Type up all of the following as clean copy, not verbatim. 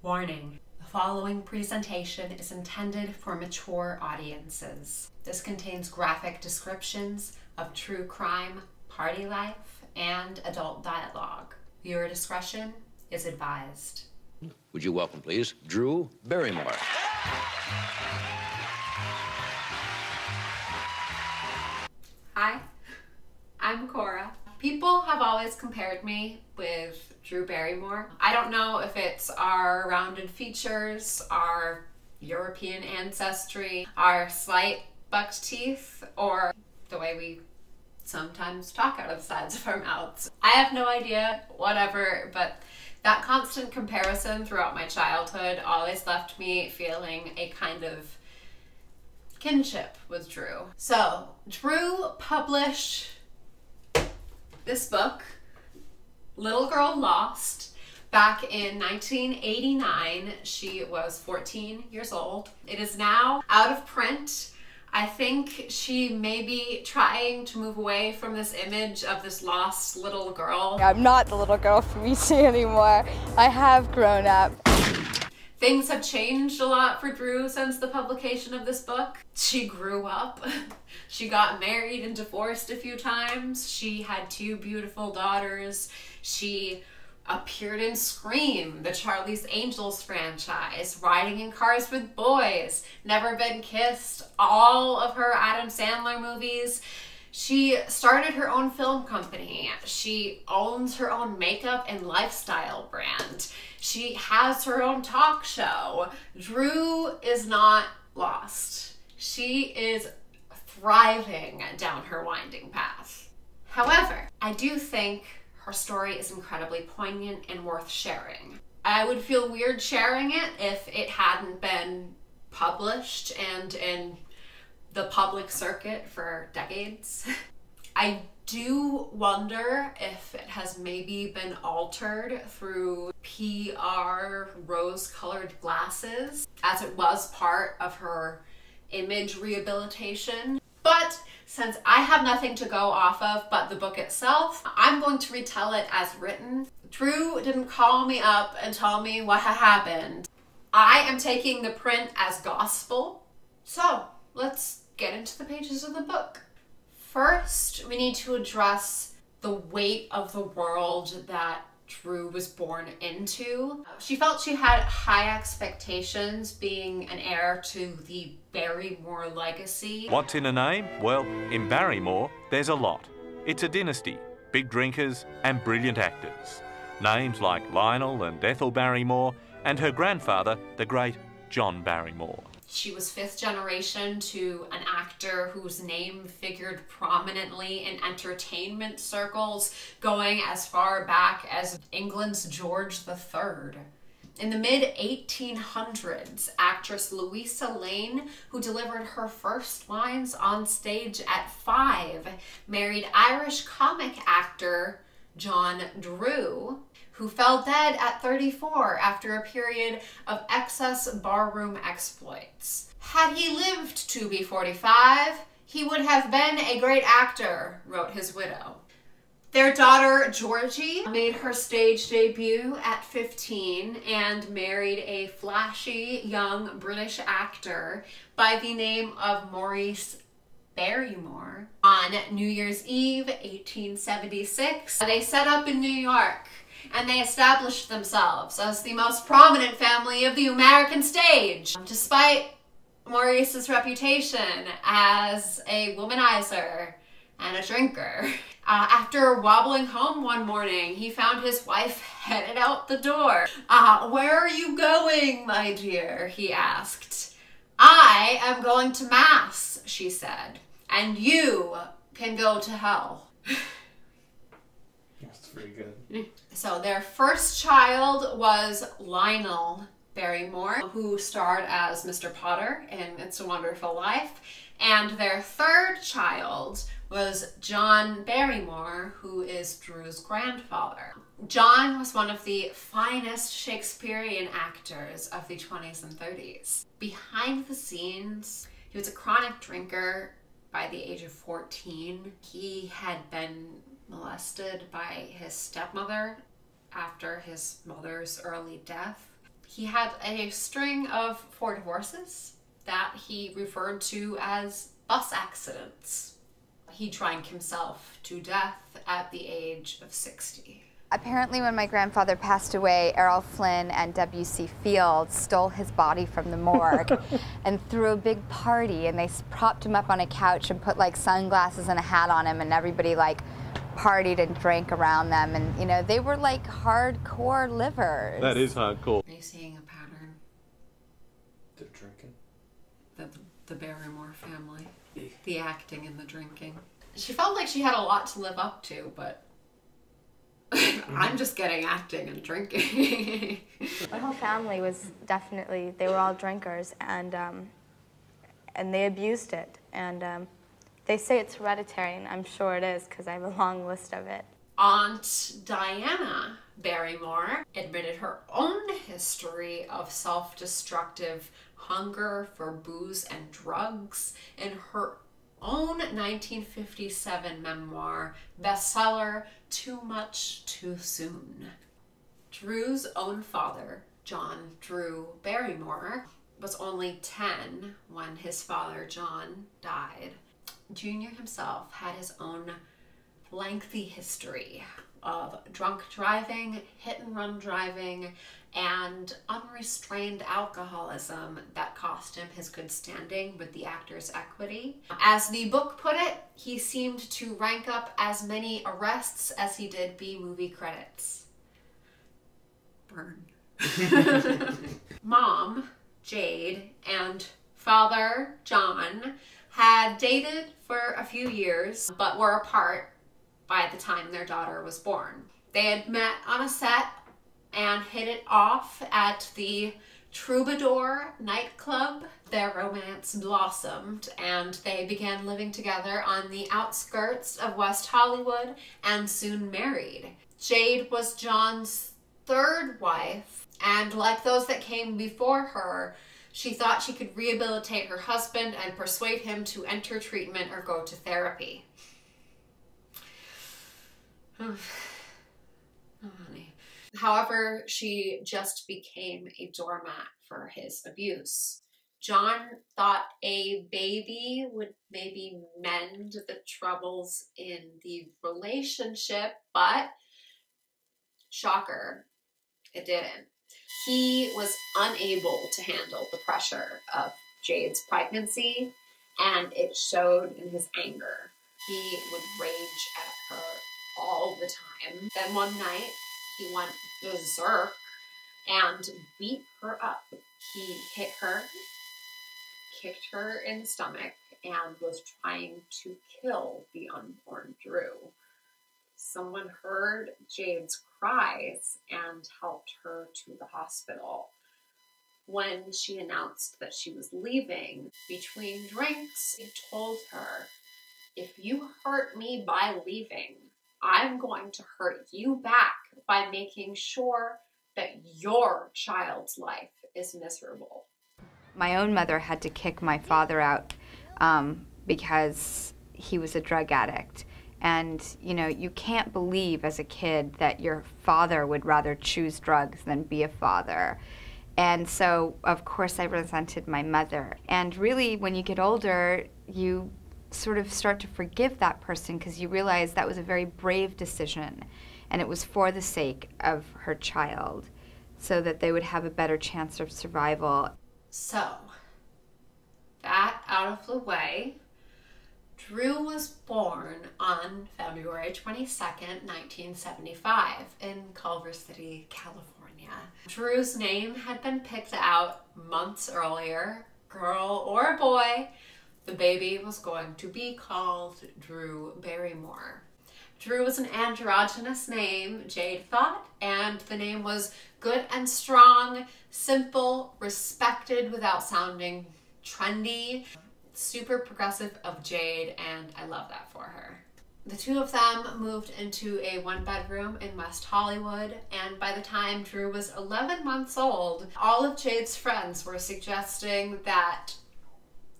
Warning. The following presentation is intended for mature audiences. This contains graphic descriptions of true crime, party life, and adult dialogue. Viewer discretion is advised. Would you welcome, please, Drew Barrymore. Hi, I'm Cora. People have always compared me with Drew Barrymore. I don't know if it's our rounded features, our European ancestry, our slight bucked teeth, or the way we sometimes talk out of the sides of our mouths. I have no idea, whatever, but that constant comparison throughout my childhood always left me feeling a kind of kinship with Drew. So, Drew published this book, Little Girl Lost, back in 1989. She was 14 years old. It is now out of print. I think she may be trying to move away from this image of this lost little girl. I'm not the little girl from EC anymore. I have grown up. Things have changed a lot for Drew since the publication of this book. She grew up. She got married and divorced a few times. She had 2 beautiful daughters. She appeared in Scream, the Charlie's Angels franchise, Riding in Cars with Boys, Never Been Kissed, all of her Adam Sandler movies. She started her own film company. She owns her own makeup and lifestyle brand. She has her own talk show. Drew is not lost. She is thriving down her winding path. However, I do think her story is incredibly poignant and worth sharing. I would feel weird sharing it if it hadn't been published and in the public circuit for decades. I do wonder if it has maybe been altered through PR rose-colored glasses, as it was part of her image rehabilitation. But since I have nothing to go off of but the book itself, I'm going to retell it as written. Drew didn't call me up and tell me what had happened. I am taking the print as gospel. So let's get into the pages of the book. First, we need to address the weight of the world that Drew was born into. She felt she had high expectations being an heir to the Barrymore legacy. What's in a name? Well, in Barrymore, there's a lot. It's a dynasty, big drinkers and brilliant actors. Names like Lionel and Ethel Barrymore, and her grandfather, the great John Barrymore. She was 5th generation to an actor whose name figured prominently in entertainment circles, going as far back as England's George III. In the mid-1800s, actress Louisa Lane, who delivered her first lines on stage at 5, married Irish comic actor John Drew, who fell dead at 34 after a period of excess barroom exploits. Had he lived to be 45, he would have been a great actor, wrote his widow. Their daughter, Georgie, made her stage debut at 15 and married a flashy young British actor by the name of Maurice Barrymore. On New Year's Eve, 1876, they set up in New York, and they established themselves as the most prominent family of the American stage. Despite Maurice's reputation as a womanizer and a drinker, after wobbling home one morning, he found his wife headed out the door. "Where are you going, my dear?" he asked. "I am going to Mass," she said, "and you can go to hell." That's pretty good. So their first child was Lionel Barrymore, who starred as Mr. Potter in It's a Wonderful Life. And their third child was John Barrymore, who is Drew's grandfather. John was one of the finest Shakespearean actors of the 20s and 30s. Behind the scenes, he was a chronic drinker by the age of 14. He had been molested by his stepmother after his mother's early death. He had a string of 4 divorces that he referred to as bus accidents. He drank himself to death at the age of 60. Apparently when my grandfather passed away, Errol Flynn and W.C. Fields stole his body from the morgue and threw a big party, and they propped him up on a couch and put like sunglasses and a hat on him, and everybody like partied and drank around them, and you know, they were like hardcore livers. That is hardcore. Are you seeing a pattern? The drinking? The Barrymore family. The acting and the drinking. She felt like she had a lot to live up to, but I'm just getting acting and drinking. My whole family was definitely, they were all drinkers, and they abused it. And they say it's hereditary, and I'm sure it is because I have a long list of it. Aunt Diana Barrymore admitted her own history of self-destructive hunger for booze and drugs in her own 1957 memoir, bestseller, Too Much Too Soon. Drew's own father, John Drew Barrymore, was only 10 when his father, John, died. Junior himself had his own lengthy history of drunk driving, hit-and-run driving, and unrestrained alcoholism that cost him his good standing with the Actors' Equity. As the book put it, he seemed to rank up as many arrests as he did B-movie credits. Burn. Mom, Jade, and father, John, had dated for a few years, but were apart by the time their daughter was born. They had met on a set and hit it off at the Troubadour nightclub. Their romance blossomed, and they began living together on the outskirts of West Hollywood and soon married. Jade was John's 3rd wife, and like those that came before her, she thought she could rehabilitate her husband and persuade him to enter treatment or go to therapy. Oh, honey. However, she just became a doormat for his abuse. John thought a baby would maybe mend the troubles in the relationship, but shocker, it didn't. He was unable to handle the pressure of Jade's pregnancy, and it showed in his anger. He would rage at her all the time. Then one night, he went berserk and beat her up. He hit her, kicked her in the stomach, and was trying to kill the unborn Drew. Someone heard Jade's cries and helped her to the hospital. When she announced that she was leaving, between drinks, he told her, "If you hurt me by leaving, I'm going to hurt you back by making sure that your child's life is miserable." My own mother had to kick my father out because he was a drug addict. And, you know, you can't believe as a kid that your father would rather choose drugs than be a father. And so, of course, I resented my mother. And really, when you get older, you sort of start to forgive that person because you realize that was a very brave decision. And it was for the sake of her child, so that they would have a better chance of survival. So, that out of the way, Drew was born on February 22nd, 1975 in Culver City, California. Drew's name had been picked out months earlier. Girl or boy, the baby was going to be called Drew Barrymore. Drew was an androgynous name, Jade thought, and the name was good and strong, simple, respected without sounding trendy. Super progressive of Jade, and I love that for her. The two of them moved into a one-bedroom in West Hollywood, and by the time Drew was 11 months old, all of Jade's friends were suggesting that,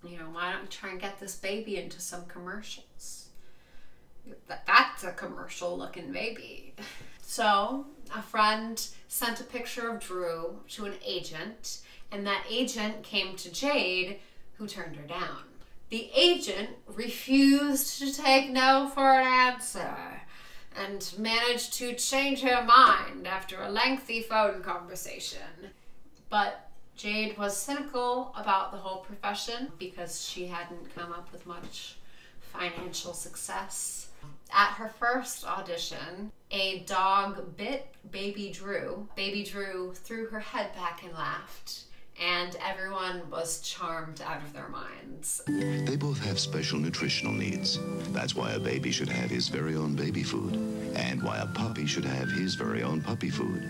you know, why don't you try and get this baby into some commercials? That's a commercial-looking baby. So a friend sent a picture of Drew to an agent, and that agent came to Jade, who turned her down. The agent refused to take no for an answer and managed to change her mind after a lengthy phone conversation. But Jade was cynical about the whole profession because she hadn't come up with much financial success. At her first audition, a dog bit Baby Drew. Baby Drew threw her head back and laughed, and everyone was charmed out of their minds. They both have special nutritional needs. That's why a baby should have his very own baby food, and why a puppy should have his very own puppy food.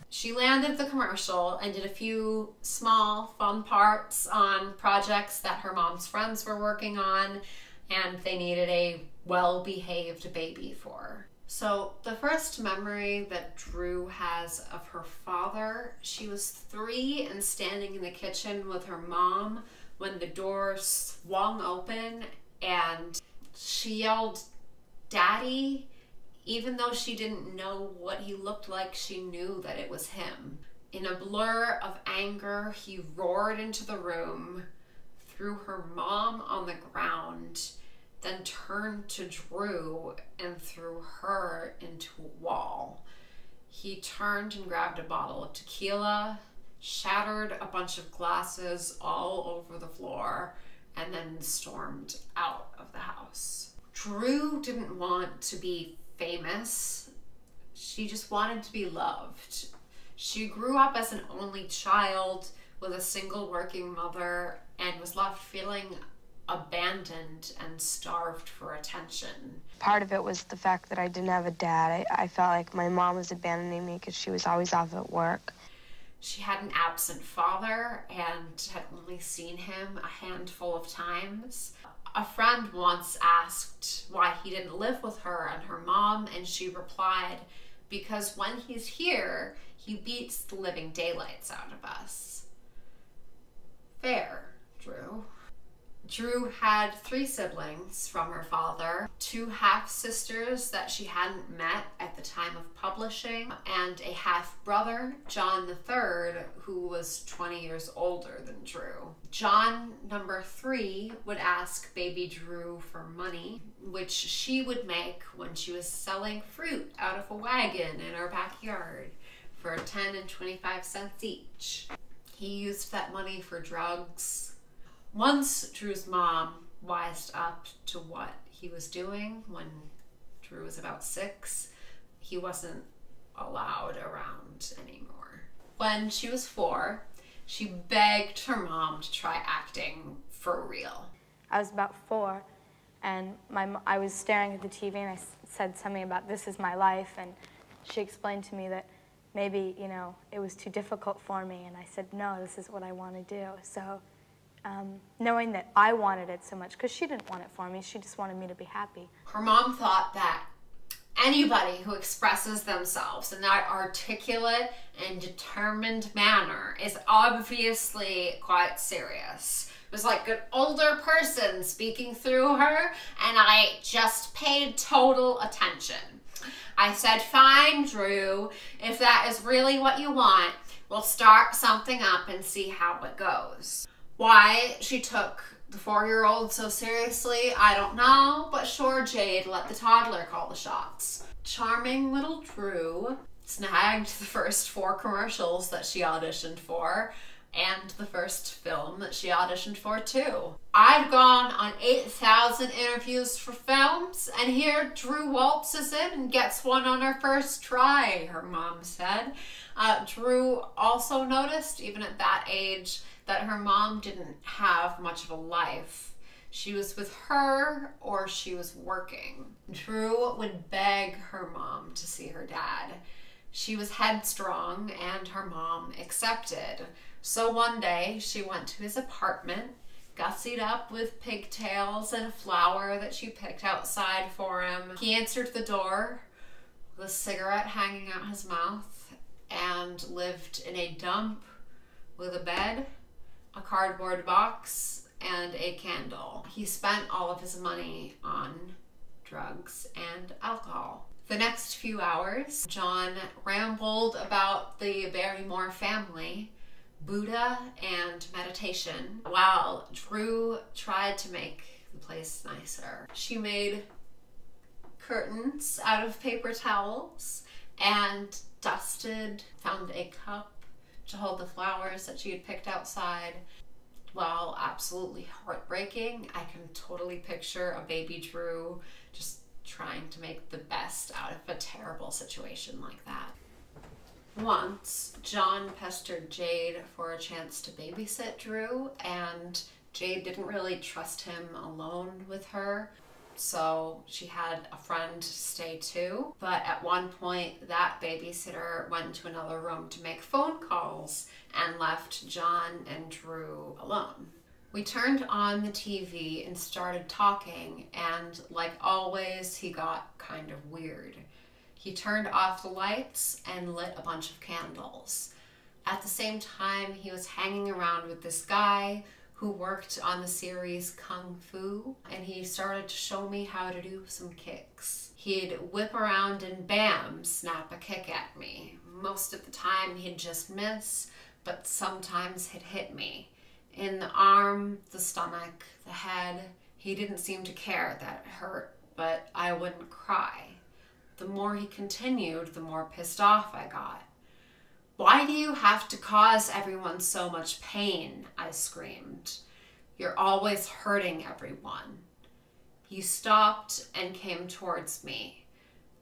She landed the commercial and did a few small, fun parts on projects that her mom's friends were working on, and they needed a well-behaved baby for her. So the first memory that Drew has of her father, she was 3 and standing in the kitchen with her mom when the door swung open and she yelled, "Daddy," even though she didn't know what he looked like. She knew that it was him. In a blur of anger, he roared into the room, threw her mom on the ground, then turned to Drew and threw her into a wall. He turned and grabbed a bottle of tequila, shattered a bunch of glasses all over the floor, and then stormed out of the house. Drew didn't want to be famous. She just wanted to be loved. She grew up as an only child with a single working mother and was left feeling abandoned and starved for attention. Part of it was the fact that I didn't have a dad. I felt like my mom was abandoning me because she was always off at work. She had an absent father and had only seen him a handful of times. A friend once asked why he didn't live with her and her mom, and she replied, "Because when he's here, he beats the living daylights out of us." Fair, Drew. Drew had 3 siblings from her father, 2 half-sisters that she hadn't met at the time of publishing, and a half-brother, John III, who was 20 years older than Drew. John, number 3, would ask baby Drew for money, which she would make when she was selling fruit out of a wagon in her backyard for 10 and 25 cents each. He used that money for drugs. Once Drew's mom wised up to what he was doing when Drew was about 6, he wasn't allowed around anymore. When she was 4, she begged her mom to try acting for real. I was about 4, and I was staring at the TV, and I said something about "this is my life," and she explained to me that maybe, you know, it was too difficult for me, and I said, "No, this is what I want to do." So knowing that I wanted it so much, because she didn't want it for me, she just wanted me to be happy. Her mom thought that anybody who expresses themselves in that articulate and determined manner is obviously quite serious. It was like an older person speaking through her, and I just paid total attention. I said, "Fine, Drew, if that is really what you want, we'll start something up and see how it goes." Why she took the 4-year-old so seriously, I don't know, but sure, Jade let the toddler call the shots. Charming little Drew snagged the first 4 commercials that she auditioned for, and the first film that she auditioned for too. I'd gone on 8,000 interviews for films, and here Drew waltzes in and gets one on her first try, her mom said. Drew also noticed, even at that age, that her mom didn't have much of a life. She was with her or she was working. Drew would beg her mom to see her dad. She was headstrong and her mom accepted. So one day she went to his apartment, gussied up with pigtails and a flower that she picked outside for him. He answered the door with a cigarette hanging out his mouth and lived in a dump with a bed, a cardboard box, and a candle. He spent all of his money on drugs and alcohol. The next few hours, John rambled about the Barrymore family, Buddha, and meditation, while Drew tried to make the place nicer. She made curtains out of paper towels and found a cup to hold the flowers that she had picked outside. While absolutely heartbreaking, I can totally picture a baby Drew just trying to make the best out of a terrible situation like that. Once, John pestered Jade for a chance to babysit Drew, and Jade didn't really trust him alone with her, so she had a friend stay too. But at one point, that babysitter went into another room to make phone calls and left John and Drew alone. We turned on the TV and started talking, and like always, he got kind of weird. He turned off the lights and lit a bunch of candles. At the same time, he was hanging around with this guy who worked on the series Kung Fu, and he started to show me how to do some kicks. He'd whip around and bam, snap a kick at me. Most of the time he'd just miss, but sometimes he'd hit me. In the arm, the stomach, the head. He didn't seem to care that it hurt, but I wouldn't cry. The more he continued, the more pissed off I got. "Why do you have to cause everyone so much pain?" I screamed. "You're always hurting everyone." He stopped and came towards me.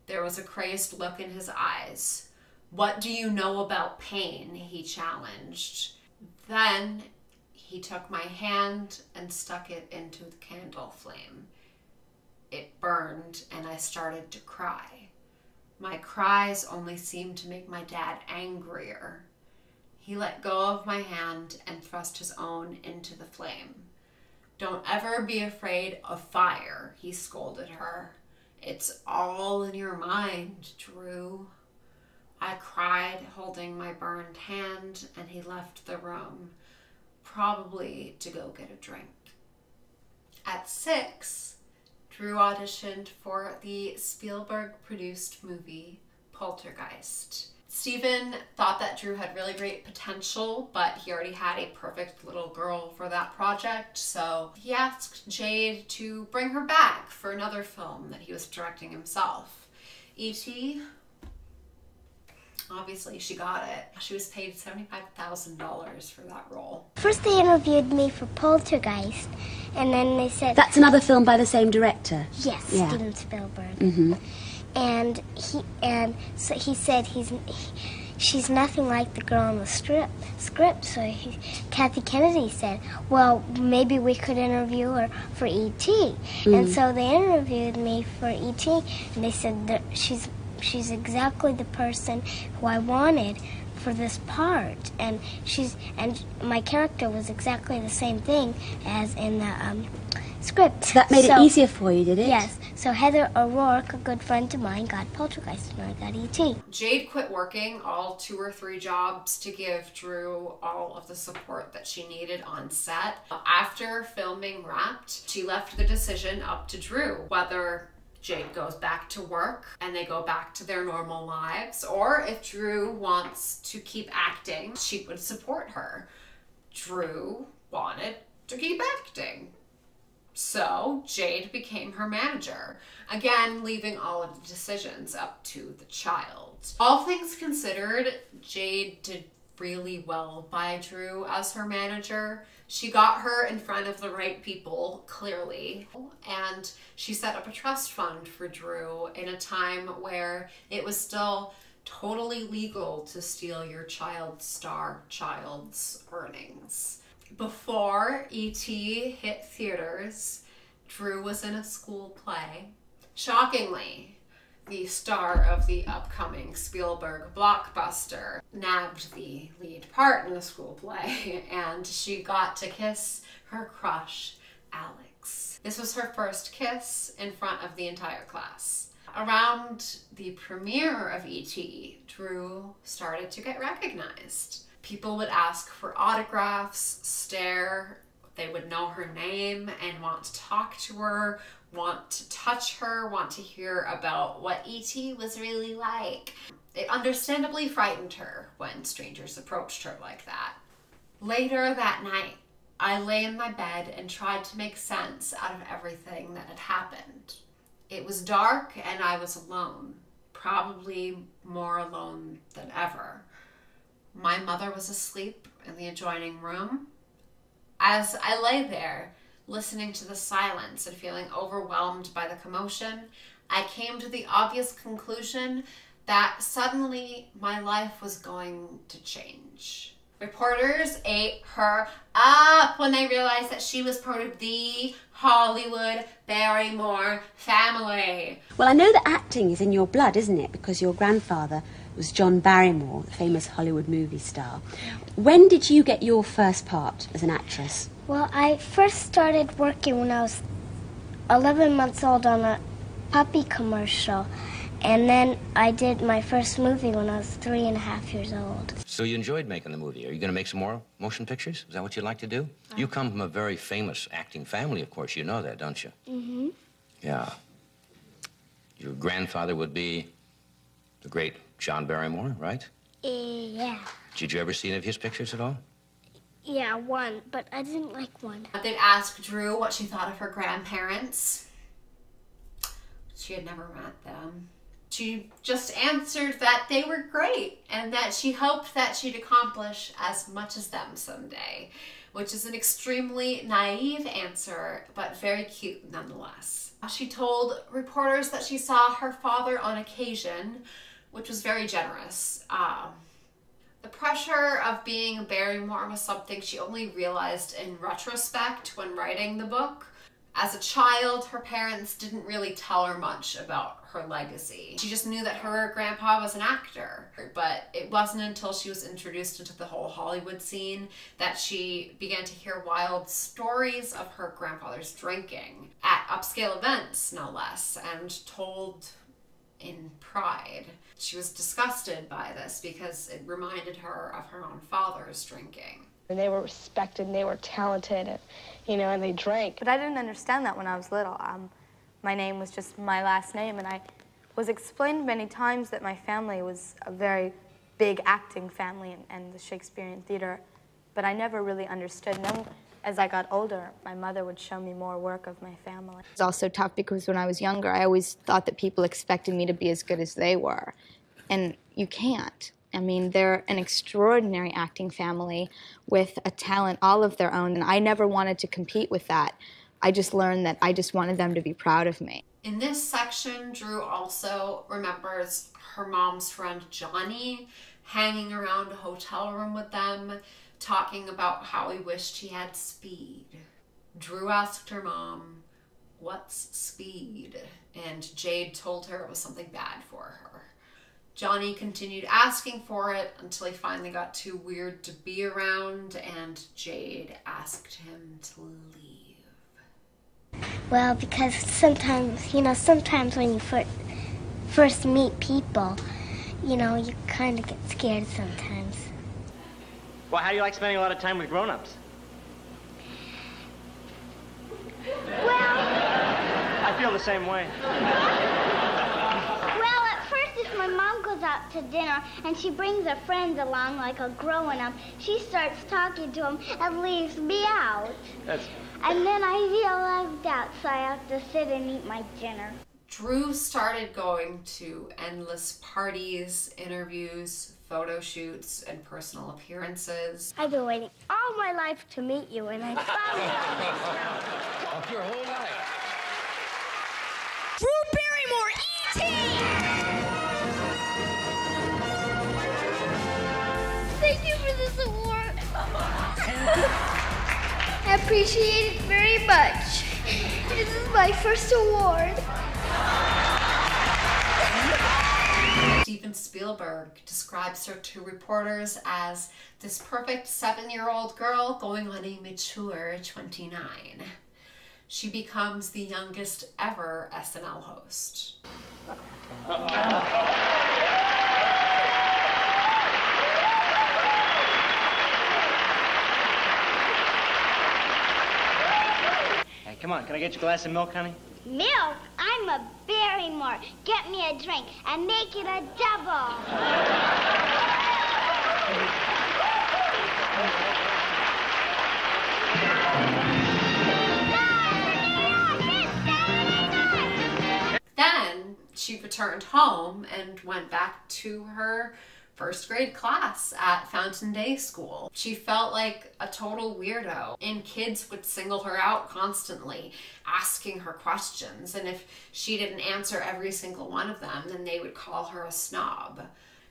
There was a crazed look in his eyes. "What do you know about pain?" he challenged. Then he took my hand and stuck it into the candle flame. It burned and I started to cry. My cries only seemed to make my dad angrier. He let go of my hand and thrust his own into the flame. "Don't ever be afraid of fire," he scolded her. "It's all in your mind, Drew." I cried, holding my burned hand, and he left the room, probably to go get a drink. At 6, Drew auditioned for the Spielberg-produced movie Poltergeist. Steven thought that Drew had really great potential, but he already had a perfect little girl for that project, so he asked Jade to bring her back for another film that he was directing himself. E.T., obviously she got it. She was paid $75,000 for that role. First they interviewed me for Poltergeist, and then they said... That's another film by the same director? Yes, yeah. Steven Spielberg. Mm-hmm. And so he said she's nothing like the girl in the script. So Kathy Kennedy said, well, maybe we could interview her for E.T. And so they interviewed me for E.T. and they said that she's exactly the person who I wanted for this part, and my character was exactly the same thing as in the script. So that made it easier for you, did it? Yes. So Heather O'Rourke, a good friend of mine, got Poltergeist and I got E.T. Jade quit working all 2 or 3 jobs to give Drew all of the support that she needed on set. After filming wrapped, she left the decision up to Drew whether Jade goes back to work and they go back to their normal lives, or if Drew wants to keep acting, she would support her. Drew wanted to keep acting. So Jade became her manager, again leaving all of the decisions up to the child. All things considered, Jade did really well by Drew as her manager. She got her in front of the right people, clearly, and she set up a trust fund for Drew in a time where it was still totally legal to steal your child's earnings. Before E.T. hit theaters, Drew was in a school play. Shockingly, the star of the upcoming Spielberg blockbuster nabbed the lead part in the school play, and she got to kiss her crush, Alex. This was her first kiss in front of the entire class. Around the premiere of E.T., Drew started to get recognized. People would ask for autographs, stare They would know her name and want to talk to her, want to touch her, want to hear about what E.T. was really like. It understandably frightened her when strangers approached her like that. Later that night, I lay in my bed and tried to make sense out of everything that had happened. It was dark and I was alone, probably more alone than ever. My mother was asleep in the adjoining room. As I lay there, listening to the silence and feeling overwhelmed by the commotion, I came to the obvious conclusion that suddenly my life was going to change. Reporters ate her up when they realized that she was part of the Hollywood Barrymore family. Well, I know that acting is in your blood, isn't it? Because your grandfather was John Barrymore, the famous Hollywood movie star. When did you get your first part as an actress? Well, I first started working when I was 11 months old on a puppy commercial. And then I did my first movie when I was 3.5 years old. So you enjoyed making the movie. Are you going to make some more motion pictures? Is that what you'd like to do? You come from a very famous acting family, of course. You know that, don't you? Mm-hmm. Yeah. Your grandfather would be the great John Barrymore, right? Yeah. Did you ever see any of his pictures at all? Yeah, one, but I didn't like one. They'd ask Drew what she thought of her grandparents. She had never met them. She just answered that they were great and that she hoped that she'd accomplish as much as them someday, which is an extremely naive answer, but very cute nonetheless. She told reporters that she saw her father on occasion, which was very generous. The pressure of being a Barrymore was something she only realized in retrospect when writing the book. As a child, her parents didn't really tell her much about her legacy. She just knew that her grandpa was an actor, but it wasn't until she was introduced into the whole Hollywood scene that she began to hear wild stories of her grandfather's drinking at upscale events, no less, and told in pride. She was disgusted by this because it reminded her of her own father's drinking. And they were respected and they were talented, and, you know, and they drank. But I didn't understand that when I was little. My name was just my last name, and I was explained many times that my family was a very big acting family and the Shakespearean theater, but I never really understood. And then as I got older, my mother would show me more work of my family. It was also tough because when I was younger, I always thought that people expected me to be as good as they were, and you can't. I mean, they're an extraordinary acting family with a talent all of their own, and I never wanted to compete with that. I just learned that I just wanted them to be proud of me. In this section, Drew also remembers her mom's friend Johnny hanging around a hotel room with them, talking about how he wished he had speed. Drew asked her mom, "What's speed?" And Jade told her it was something bad for her. Johnny continued asking for it until he finally got too weird to be around, and Jade asked him to leave. Well, because sometimes, sometimes when you first meet people, you kind of get scared sometimes. Well, how do you like spending a lot of time with grown-ups? Well, I feel the same way. Well, at first, if my mom goes out to dinner and she brings her friends along like a grown-up, she starts talking to them and leaves me out. And then I feel left out, so I have to sit and eat my dinner. Drew started going to endless parties, interviews, photo shoots, and personal appearances. I've been waiting all my life to meet you, and I finally... Of your whole life. Drew Barrymore, E.T. Thank you for this award. I appreciate it very much. This is my first award. Steven Spielberg describes her to reporters as this perfect 7-year-old girl going on a mature 29. She becomes the youngest ever SNL host. come on, can I get you a glass of milk, honey? Milk? I'm a Barrymore. Get me a drink and make it a double. Then she returned home and went back to her first grade class at Fountain Day School. She felt like a total weirdo, and kids would single her out constantly, asking her questions, and if she didn't answer every single one of them, then they would call her a snob.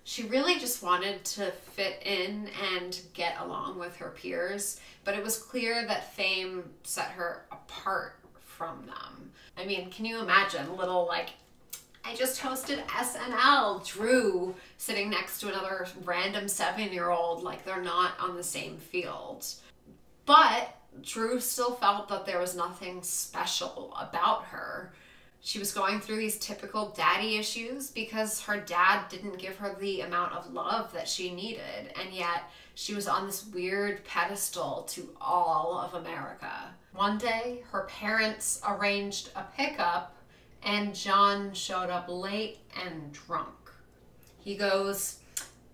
She really just wanted to fit in and get along with her peers, but it was clear that fame set her apart from them. I mean, can you imagine little, like, I just hosted SNL, Drew sitting next to another random 7-year-old, like they're not on the same field. But Drew still felt that there was nothing special about her. She was going through these typical daddy issues because her dad didn't give her the amount of love that she needed, and yet she was on this weird pedestal to all of America. One day, her parents arranged a pickup and John showed up late and drunk. He goes,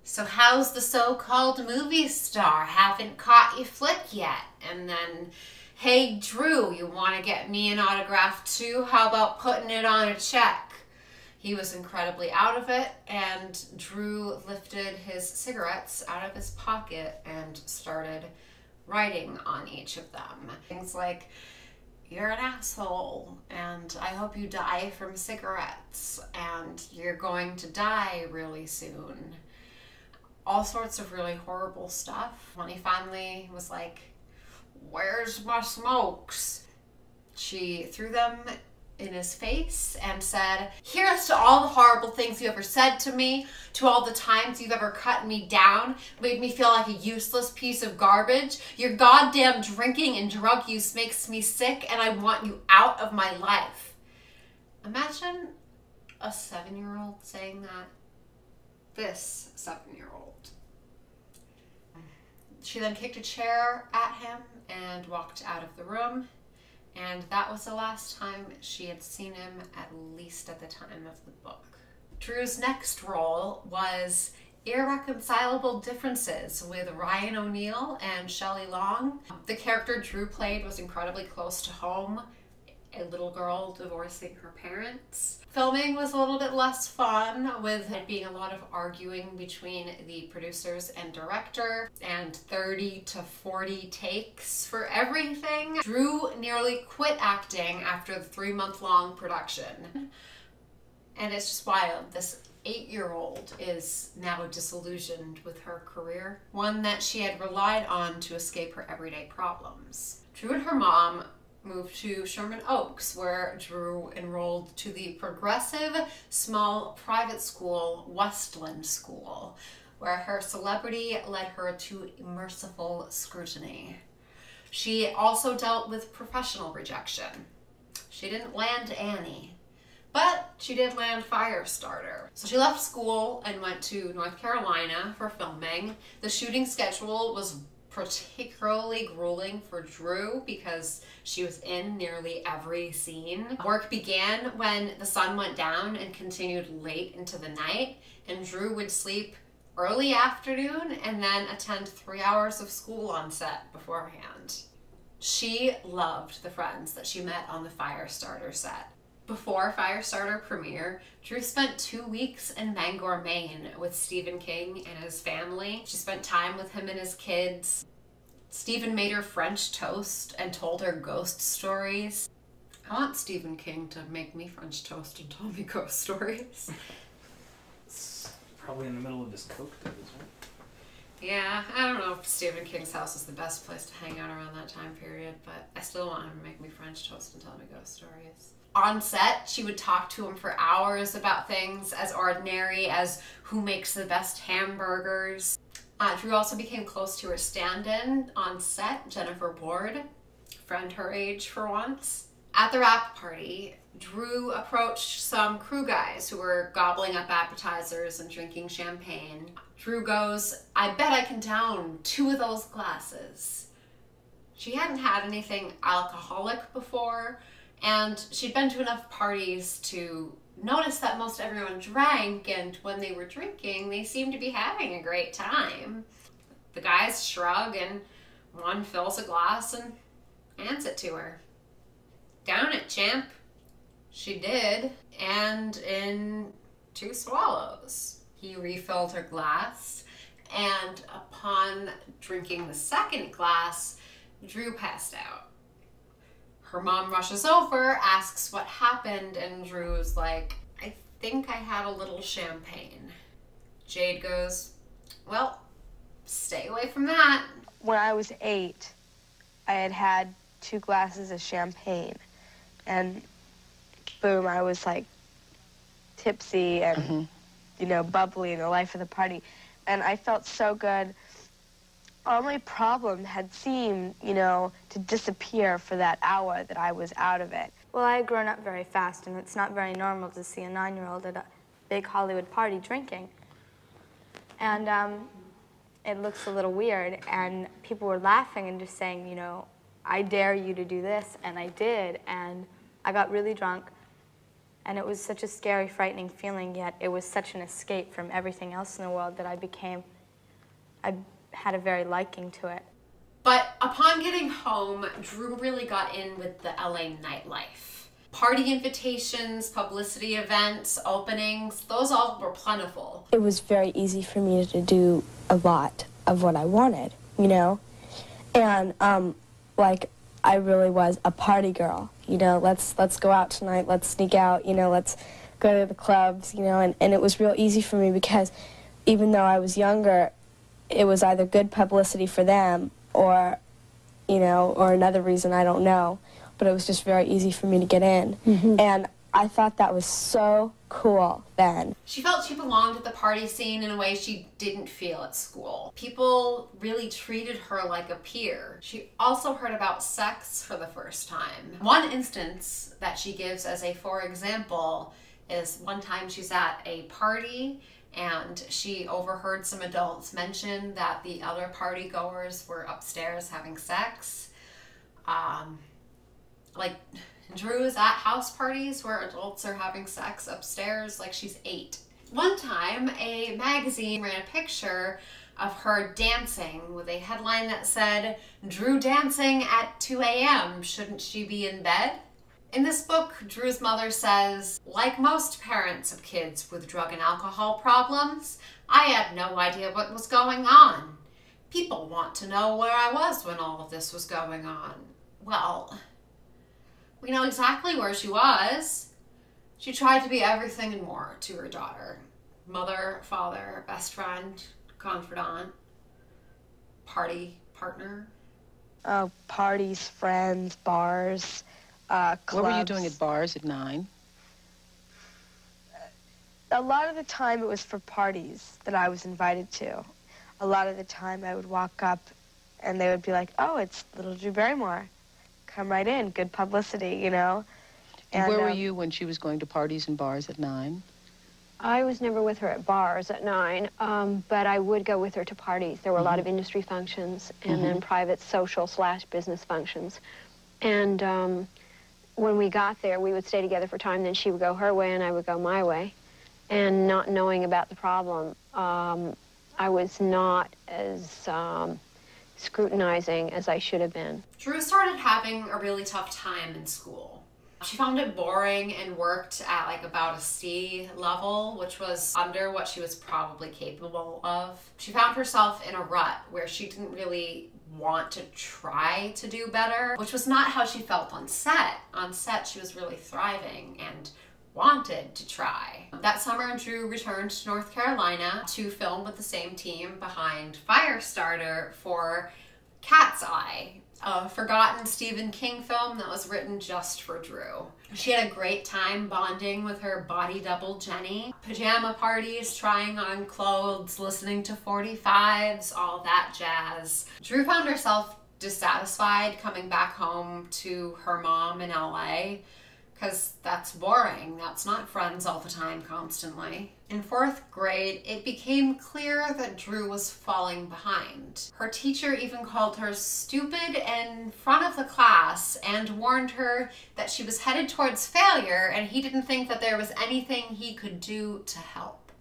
"So how's the so-called movie star? Haven't caught your flick yet." And then, "Hey Drew, you want to get me an autograph too? How about putting it on a check?" He was incredibly out of it, and Drew lifted his cigarettes out of his pocket and started writing on each of them. Things like, "You're an asshole, and I hope you die from cigarettes, and you're going to die really soon." All sorts of really horrible stuff. When he finally was like, "Where's my smokes?" she threw them in his face and said, "Here's to all the horrible things you ever said to me, to all the times you've ever cut me down, made me feel like a useless piece of garbage. Your goddamn drinking and drug use makes me sick, and I want you out of my life." Imagine a 7-year-old saying that. This 7-year-old. She then kicked a chair at him and walked out of the room. And that was the last time she had seen him, at least at the time of the book. Drew's next role was Irreconcilable Differences with Ryan O'Neal and Shelley Long. The character Drew played was incredibly close to home, a little girl divorcing her parents. Filming was a little bit less fun, with it being a lot of arguing between the producers and director, and 30 to 40 takes for everything. Drew nearly quit acting after the 3-month-long production. And it's just wild. This 8-year-old is now disillusioned with her career, one that she had relied on to escape her everyday problems. Drew and her mom moved to Sherman Oaks, where Drew enrolled to the progressive, small private school, Westland School, where her celebrity led her to merciful scrutiny. She also dealt with professional rejection. She didn't land Annie, but she did land Firestarter. So she left school and went to North Carolina for filming. The shooting schedule was particularly grueling for Drew because she was in nearly every scene. Work began when the sun went down and continued late into the night, and Drew would sleep early afternoon and then attend 3 hours of school on set beforehand. She loved the friends that she met on the Firestarter set. Before Firestarter premiere, Drew spent 2 weeks in Bangor, Maine with Stephen King and his family. She spent time with him and his kids. Stephen made her French toast and told her ghost stories. I want Stephen King to make me French toast and tell me ghost stories. It's probably in the middle of his coke days, right? Yeah, I don't know if Stephen King's house is the best place to hang out around that time period, but I still want him to make me French toast and tell me ghost stories. On set, she would talk to him for hours about things as ordinary as who makes the best hamburgers. Drew also became close to her stand-in on set, Jennifer Ward, friend her age for once. At the wrap party, Drew approached some crew guys who were gobbling up appetizers and drinking champagne. Drew goes, "I bet I can down 2 of those glasses." She hadn't had anything alcoholic before, and she'd been to enough parties to notice that most everyone drank, and when they were drinking, they seemed to be having a great time. The guys shrug, and one fills a glass and hands it to her. "Down it, champ." She did, and in 2 swallows. He refilled her glass, and upon drinking the second glass, Drew passed out. Her mom rushes over, asks what happened, and Drew's like, "I think I had a little champagne." Jade goes, "Well, stay away from that." When I was 8, I had had 2 glasses of champagne, and boom, I was like tipsy and, you know, bubbly and the life of the party. And I felt so good. All my problem had seemed, you know, to disappear for that hour that I was out of it. Well, I had grown up very fast, and it's not very normal to see a 9-year-old at a big Hollywood party drinking. And it looks a little weird, and people were laughing and just saying, you know, "I dare you to do this," and I did, and I got really drunk. And it was such a scary, frightening feeling, yet it was such an escape from everything else in the world that I had a very liking to it. But upon getting home, Drew really got in with the LA nightlife. Party invitations, publicity events, openings, those all were plentiful. It was very easy for me to do a lot of what I wanted, you know? And, like, I really was a party girl, you know? Let's go out tonight, let's sneak out, you know, let's go to the clubs, you know? And it was real easy for me because even though I was younger, it was either good publicity for them or, you know, or another reason, I don't know. But it was just very easy for me to get in. And I thought that was so cool then. She felt she belonged at the party scene in a way she didn't feel at school. People really treated her like a peer. She also heard about sex for the first time. One instance that she gives as a for example is one time she's at a party and she overheard some adults mention that the other party goers were upstairs having sex. Like, Drew is at house parties where adults are having sex upstairs like she's 8. One time, a magazine ran a picture of her dancing with a headline that said, "Drew dancing at 2 a.m. Shouldn't she be in bed?" In this book, Drew's mother says, "Like most parents of kids with drug and alcohol problems, I had no idea what was going on. People want to know where I was when all of this was going on." Well, we know exactly where she was. She tried to be everything and more to her daughter. Mother, father, best friend, confidant, party partner. Parties, friends, bars, clubs. What were you doing at bars at 9? A lot of the time it was for parties that I was invited to. A lot of the time I would walk up and they would be like, "Oh, it's little Drew Barrymore. Come right in, good publicity, you know." And where were you when she was going to parties and bars at 9? I was never with her at bars at 9, but I would go with her to parties. There were a lot of industry functions and then private social/business functions. And when we got there, we would stay together for time. Then she would go her way and I would go my way. And not knowing about the problem, I was not as scrutinizing as I should have been. Drew started having a really tough time in school. She found it boring and worked at like about a C level, which was under what she was probably capable of. She found herself in a rut where she didn't really want to try to do better, which was not how she felt on set. On set, she was really thriving and wanted to try. That summer, Drew returned to North Carolina to film with the same team behind Firestarter for Cat's Eye, a forgotten Stephen King film that was written just for Drew. She had a great time bonding with her body double Jenny. Pajama parties, trying on clothes, listening to 45s, all that jazz. Drew found herself dissatisfied coming back home to her mom in LA. because that's boring. That's not friends all the time constantly. In 4th grade, it became clear that Drew was falling behind. Her teacher even called her stupid in front of the class and warned her that she was headed towards failure and he didn't think that there was anything he could do to help.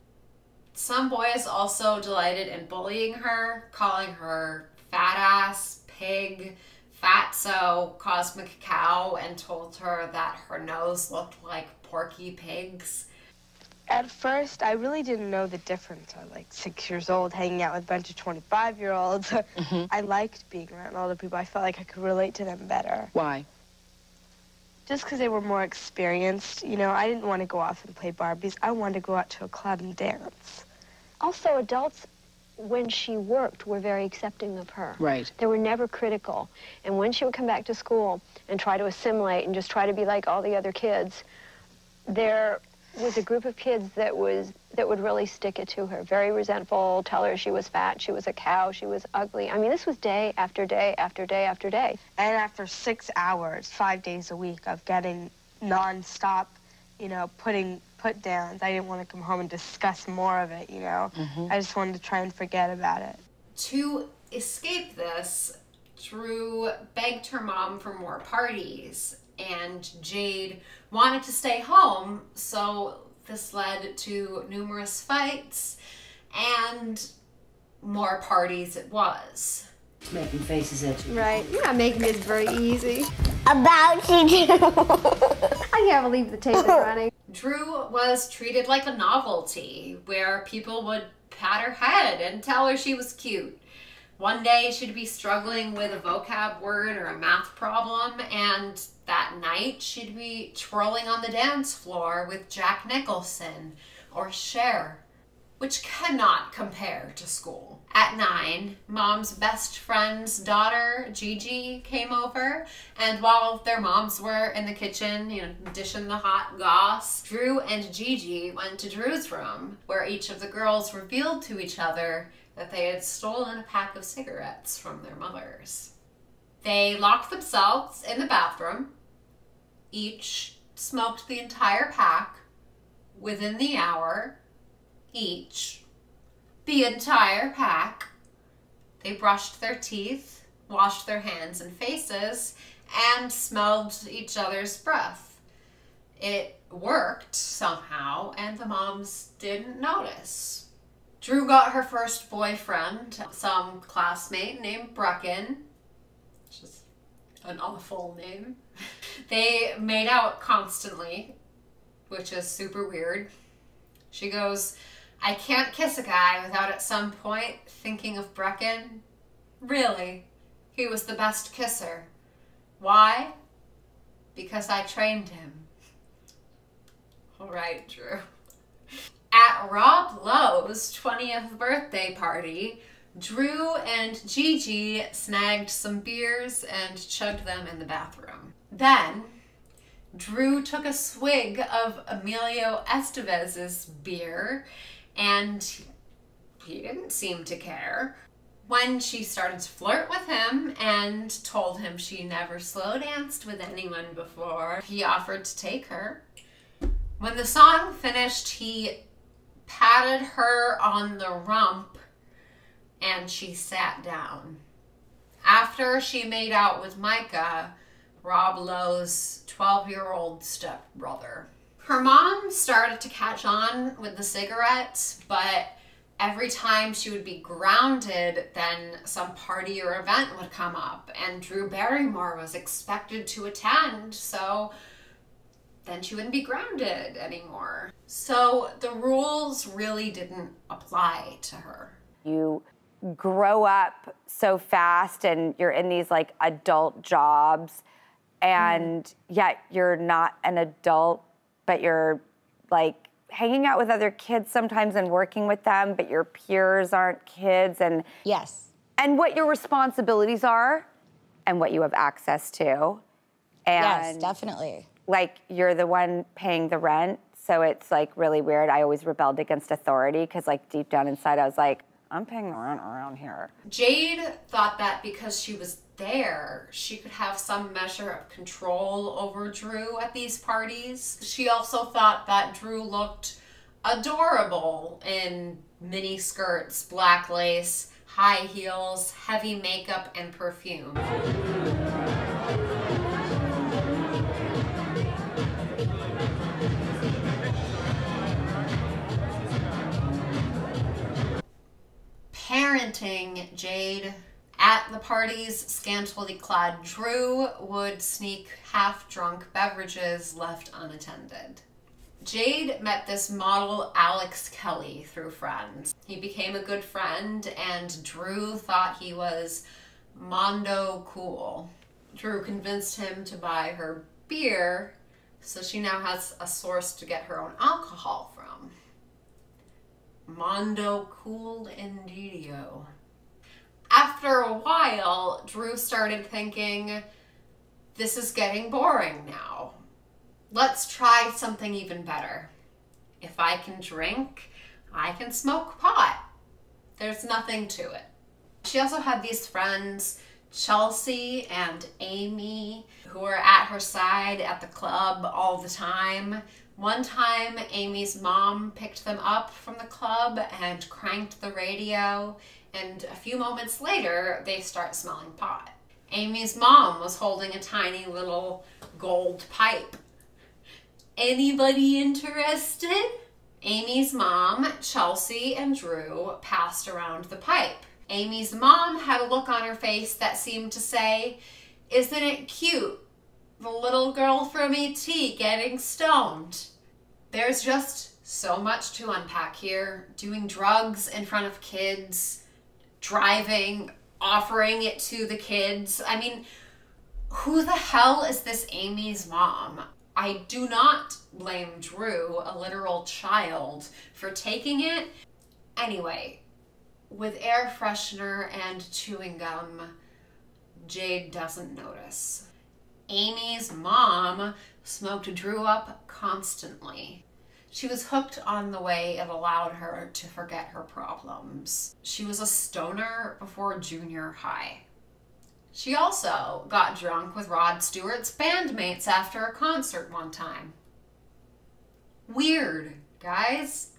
Some boys also delighted in bullying her, calling her fat ass, pig, fatso, cosmic cow, and told her that her nose looked like Porky Pig's. At first, I really didn't know the difference. I was like 6 years old, hanging out with a bunch of 25-year-olds. I liked being around older people. I felt like I could relate to them better. Why? Just because they were more experienced. You know, I didn't want to go off and play Barbies. I wanted to go out to a club and dance. Also, adults, when she worked, were very accepting of her. Right. They were never critical. And when she would come back to school and try to assimilate and just try to be like all the other kids, there was a group of kids that would really stick it to her. Very resentful, tell her she was fat, she was a cow, she was ugly. I mean, this was day after day after day after day. And after 6 hours, 5 days a week of getting non-stop, you know, put downs, I didn't want to come home and discuss more of it, you know. I just wanted to try and forget about it. To escape this, Drew begged her mom for more parties, and Jade wanted to stay home, so this led to numerous fights and more parties it was. Making faces at you. Right. You're not making this very easy. About you. I can't believe the tape is running. Drew was treated like a novelty, where people would pat her head and tell her she was cute. One day she'd be struggling with a vocab word or a math problem, and that night she'd be twirling on the dance floor with Jack Nicholson or Cher, which cannot compare to school. At 9, Mom's best friend's daughter, Gigi, came over, and while their moms were in the kitchen, you know, dishing the hot goss, Drew and Gigi went to Drew's room, where each of the girls revealed to each other that they had stolen a pack of cigarettes from their mothers. They locked themselves in the bathroom. Each smoked the entire pack within the hour. Each. The entire pack. They brushed their teeth, washed their hands and faces, and smelled each other's breath. It worked somehow, and the moms didn't notice. Drew got her first boyfriend, some classmate named Brecken, which is an awful name. They made out constantly, which is super weird. She goes, "I can't kiss a guy without at some point thinking of Brecken. Really, he was the best kisser. Why? Because I trained him." All right, Drew. At Rob Lowe's 20th birthday party, Drew and Gigi snagged some beers and chugged them in the bathroom. Then, Drew took a swig of Emilio Estevez's beer, and he didn't seem to care. When she started to flirt with him and told him she never slow danced with anyone before, he offered to take her. When the song finished, he patted her on the rump and she sat down. After she made out with Micah, Rob Lowe's 12-year-old stepbrother. Her mom started to catch on with the cigarettes, but every time she would be grounded, then some party or event would come up, and Drew Barrymore was expected to attend, so then she wouldn't be grounded anymore. So the rules really didn't apply to her. You grow up so fast and you're in these like adult jobs, and yet you're not an adult, but you're like hanging out with other kids sometimes and working with them, but your peers aren't kids. And yes. And what your responsibilities are and what you have access to. And yes, definitely. Like you're the one paying the rent, so it's like really weird. I always rebelled against authority because like deep down inside I was like, I'm paying the rent around here. Jade thought that because she was there, she could have some measure of control over Drew at these parties. She also thought that Drew looked adorable in mini skirts, black lace, high heels, heavy makeup, and perfume. Parenting Jade. At the parties, scantily clad Drew would sneak half-drunk beverages left unattended. Jade met this model Alex Kelly through friends. He became a good friend, and Drew thought he was mondo cool. Drew convinced him to buy her beer, so she now has a source to get her own alcohol from. Mondo cool indeedio. After a while, Drew started thinking, this is getting boring now. Let's try something even better. If I can drink, I can smoke pot. There's nothing to it. She also had these friends, Chelsea and Amy, who were at her side at the club all the time. One time, Amy's mom picked them up from the club and cranked the radio, and a few moments later, they start smelling pot. Amy's mom was holding a tiny little gold pipe. Anybody interested? Amy's mom, Chelsea, and Drew passed around the pipe. Amy's mom had a look on her face that seemed to say, "Isn't it cute? The little girl from E.T. getting stoned." There's just so much to unpack here. Doing drugs in front of kids, driving, offering it to the kids. I mean, who the hell is this Amy's mom? I do not blame Drew, a literal child, for taking it. Anyway, with air freshener and chewing gum, Jade doesn't notice. Amy's mom smoked Drew up constantly. She was hooked on the way it allowed her to forget her problems. She was a stoner before junior high. She also got drunk with Rod Stewart's bandmates after a concert one time. Weird, guys.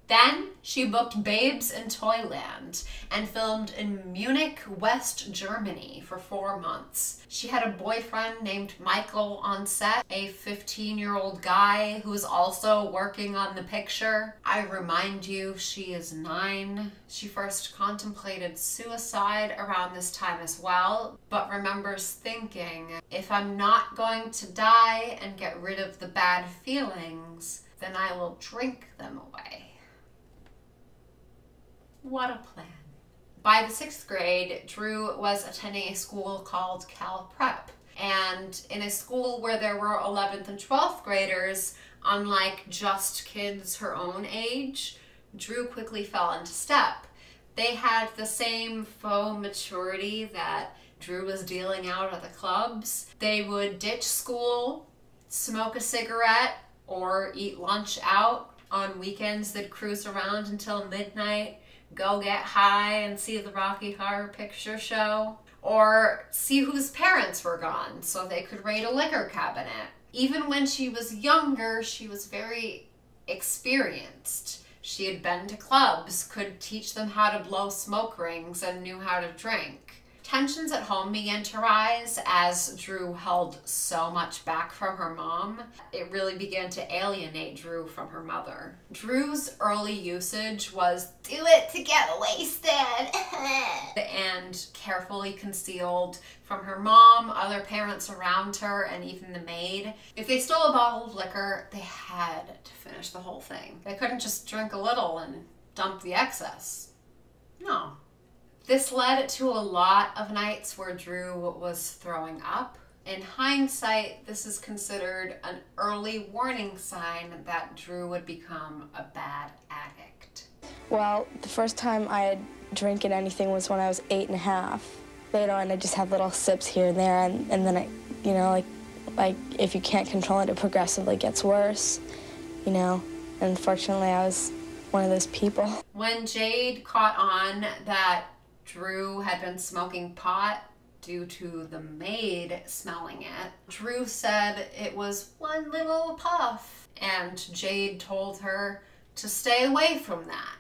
Then she booked Babes in Toyland and filmed in Munich, West Germany for 4 months. She had a boyfriend named Michael on set, a 15-year-old guy who was also working on the picture. I remind you, she is 9. She first contemplated suicide around this time as well, but remembers thinking, if I'm not going to die and get rid of the bad feelings, then I will drink them away. What a plan. By the 6th grade, Drew was attending a school called Cal Prep. And in a school where there were 11th and 12th graders, unlike just kids her own age, Drew quickly fell into step. They had the same faux maturity that Drew was dealing out at the clubs. They would ditch school, smoke a cigarette, or eat lunch out. On weekends, they'd cruise around until midnight, go get high and see the Rocky Horror Picture Show, or see whose parents were gone so they could raid a liquor cabinet. Even when she was younger, she was very experienced. She had been to clubs, could teach them how to blow smoke rings, and knew how to drink. Tensions at home began to rise as Drew held so much back from her mom. It really began to alienate Drew from her mother. Drew's early usage was, do it to get wasted, and carefully concealed from her mom, other parents around her, and even the maid. If they stole a bottle of liquor, they had to finish the whole thing. They couldn't just drink a little and dump the excess. No. This led to a lot of nights where Drew was throwing up. In hindsight, this is considered an early warning sign that Drew would become a bad addict. Well, the first time I had drinking anything was when I was 8.5. Later on, I just have little sips here and there, and then I, you know, like if you can't control it, it progressively gets worse, you know. And unfortunately, I was one of those people. When Jade caught on that Drew had been smoking pot, due to the maid smelling it. Drew said it was one little puff, and Jade told her to stay away from that.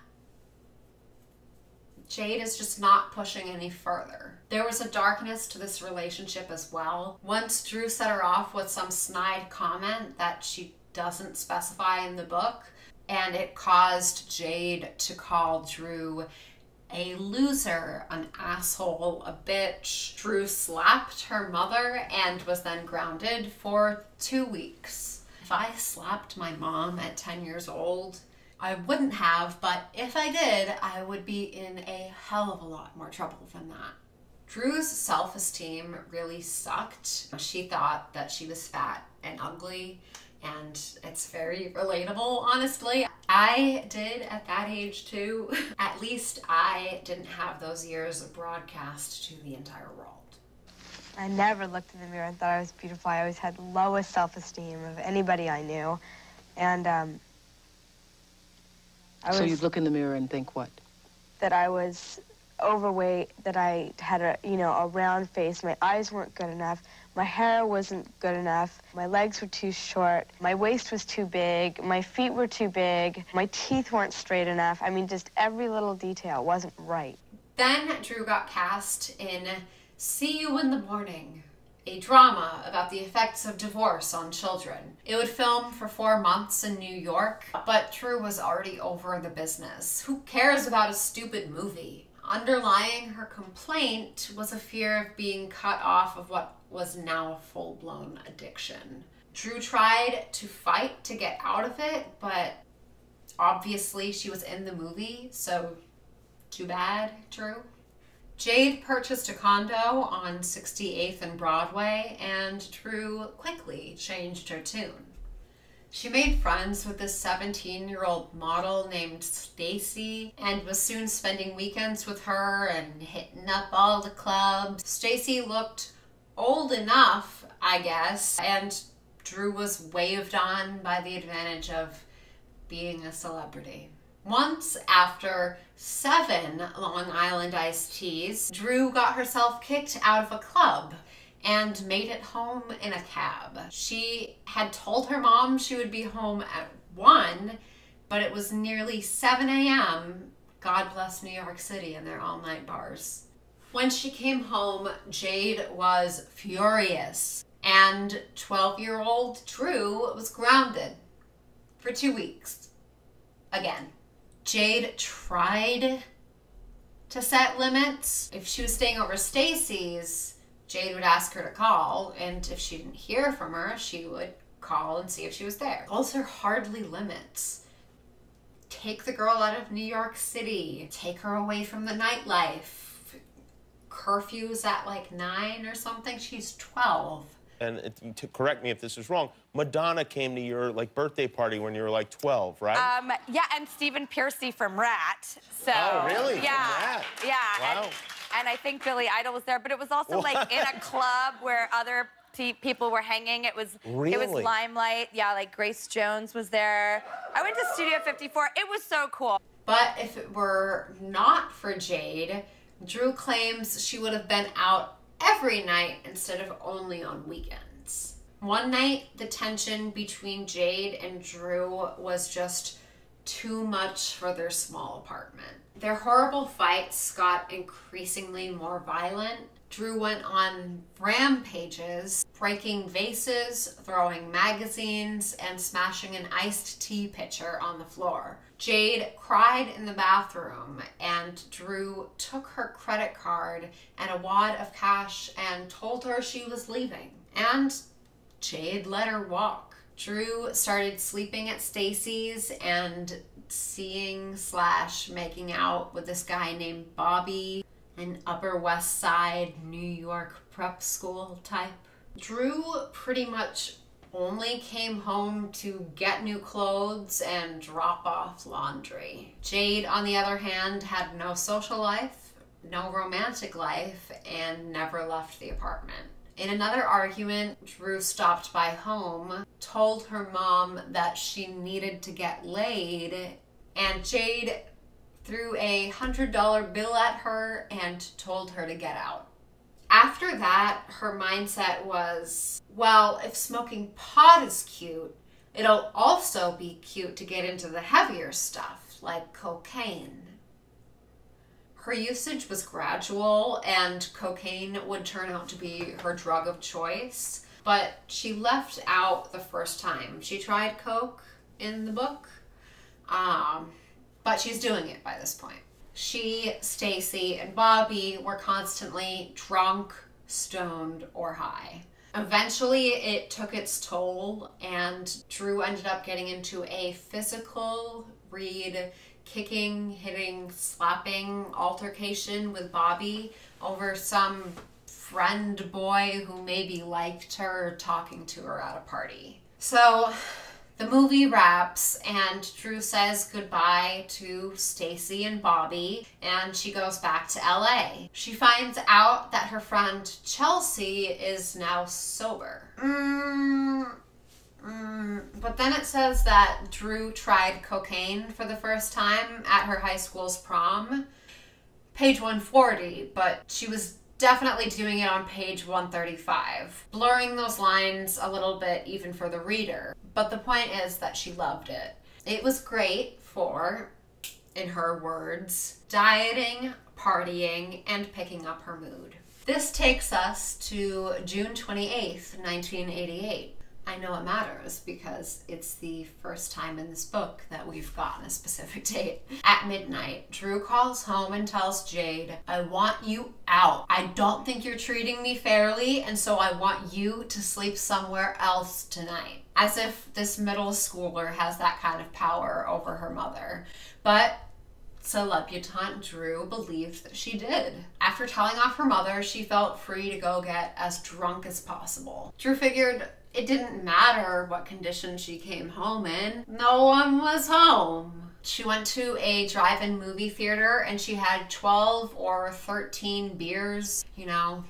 Jade is just not pushing any further. There was a darkness to this relationship as well. Once Drew set her off with some snide comment that she doesn't specify in the book, and it caused Jade to call Drew a loser, an asshole, a bitch. Drew slapped her mother and was then grounded for 2 weeks. If I slapped my mom at 10 years old, I wouldn't have, but if I did, I would be in a hell of a lot more trouble than that. Drew's self-esteem really sucked. She thought that she was fat and ugly, and it's very relatable, honestly. I did at that age too. At least I didn't have those years broadcast to the entire world. I never looked in the mirror and thought I was beautiful. I always had the lowest self-esteem of anybody I knew. And So you'd look in the mirror and think what? that I was overweight, that I had a round face, my eyes weren't good enough, my hair wasn't good enough, my legs were too short, my waist was too big, my feet were too big, my teeth weren't straight enough. I mean, just every little detail wasn't right. Then Drew got cast in See You in the Morning, a drama about the effects of divorce on children. It would film for 4 months in New York, but Drew was already over the business. Who cares about a stupid movie? Underlying her complaint was a fear of being cut off of what was now a full-blown addiction. Drew tried to fight to get out of it, but obviously she was in the movie, so too bad, Drew. Jade purchased a condo on 68th and Broadway, and Drew quickly changed her tune. She made friends with this 17-year-old model named Stacy and was soon spending weekends with her and hitting up all the clubs. Stacy looked old enough, I guess, and Drew was waved on by the advantage of being a celebrity. Once, after 7 Long Island iced teas, Drew got herself kicked out of a club and made it home in a cab. She had told her mom she would be home at 1, but it was nearly 7 a.m. God bless New York City and their all-night bars. When she came home, Jade was furious, and 12-year-old Drew was grounded for 2 weeks. Again. Jade tried to set limits. If she was staying over Stacy's, Jade would ask her to call, and if she didn't hear from her, she would call and see if she was there. Those are hardly limits. Take the girl out of New York City. Take her away from the nightlife. Curfew's at like 9 or something. She's 12. And to correct me if this is wrong, Madonna came to your birthday party when you were like 12, right? Yeah, and Stephen Piercy from Rat. So, oh, really? Yeah, From Rat. yeah. Wow. And I think Billy Idol was there, but it was also like in a club where other people were hanging. It was Limelight. Yeah, like Grace Jones was there. I went to Studio 54. It was so cool. But if it were not for Jade, Drew claims she would have been out every night instead of only on weekends. One night, the tension between Jade and Drew was just too much for their small apartment. Their horrible fights got increasingly more violent. Drew went on rampages, breaking vases, throwing magazines, and smashing an iced tea pitcher on the floor. Jade cried in the bathroom, and Drew took her credit card and a wad of cash and told her she was leaving. And Jade let her walk. Drew started sleeping at Stacy's and seeing/making out with this guy named Bobby, an Upper West Side New York prep school type. Drew pretty much only came home to get new clothes and drop off laundry. Jade, on the other hand, had no social life, no romantic life, and never left the apartment. In another argument, Drew stopped by home, told her mom that she needed to get laid, and Jade threw a $100 bill at her and told her to get out. After that, her mindset was, well, if smoking pot is cute, it'll also be cute to get into the heavier stuff, like cocaine. Her usage was gradual, and cocaine would turn out to be her drug of choice, but she left out the first time she tried coke in the book, but she's doing it by this point. She, Stacy, and Bobby were constantly drunk, stoned, or high. Eventually, it took its toll, and Drew ended up getting into a physical, kicking, hitting, slapping altercation with Bobby over some friend boy who maybe liked her talking to her at a party. So the movie wraps, and Drew says goodbye to Stacy and Bobby, and she goes back to LA. She finds out that her friend Chelsea is now sober. But then it says that Drew tried cocaine for the first time at her high school's prom. Page 140, but she was definitely doing it on page 135, blurring those lines a little bit even for the reader. But the point is that she loved it. It was great for, in her words, dieting, partying, and picking up her mood. This takes us to June 28th, 1988. I know it matters because it's the first time in this book that we've gotten a specific date. At midnight, Drew calls home and tells Jade, I want you out. I don't think you're treating me fairly, and so I want you to sleep somewhere else tonight. As if this middle schooler has that kind of power over her mother. But celebutante Drew believed that she did. After telling off her mother, she felt free to go get as drunk as possible. Drew figured it didn't matter what condition she came home in. No one was home. She went to a drive-in movie theater and she had 12 or 13 beers, you know,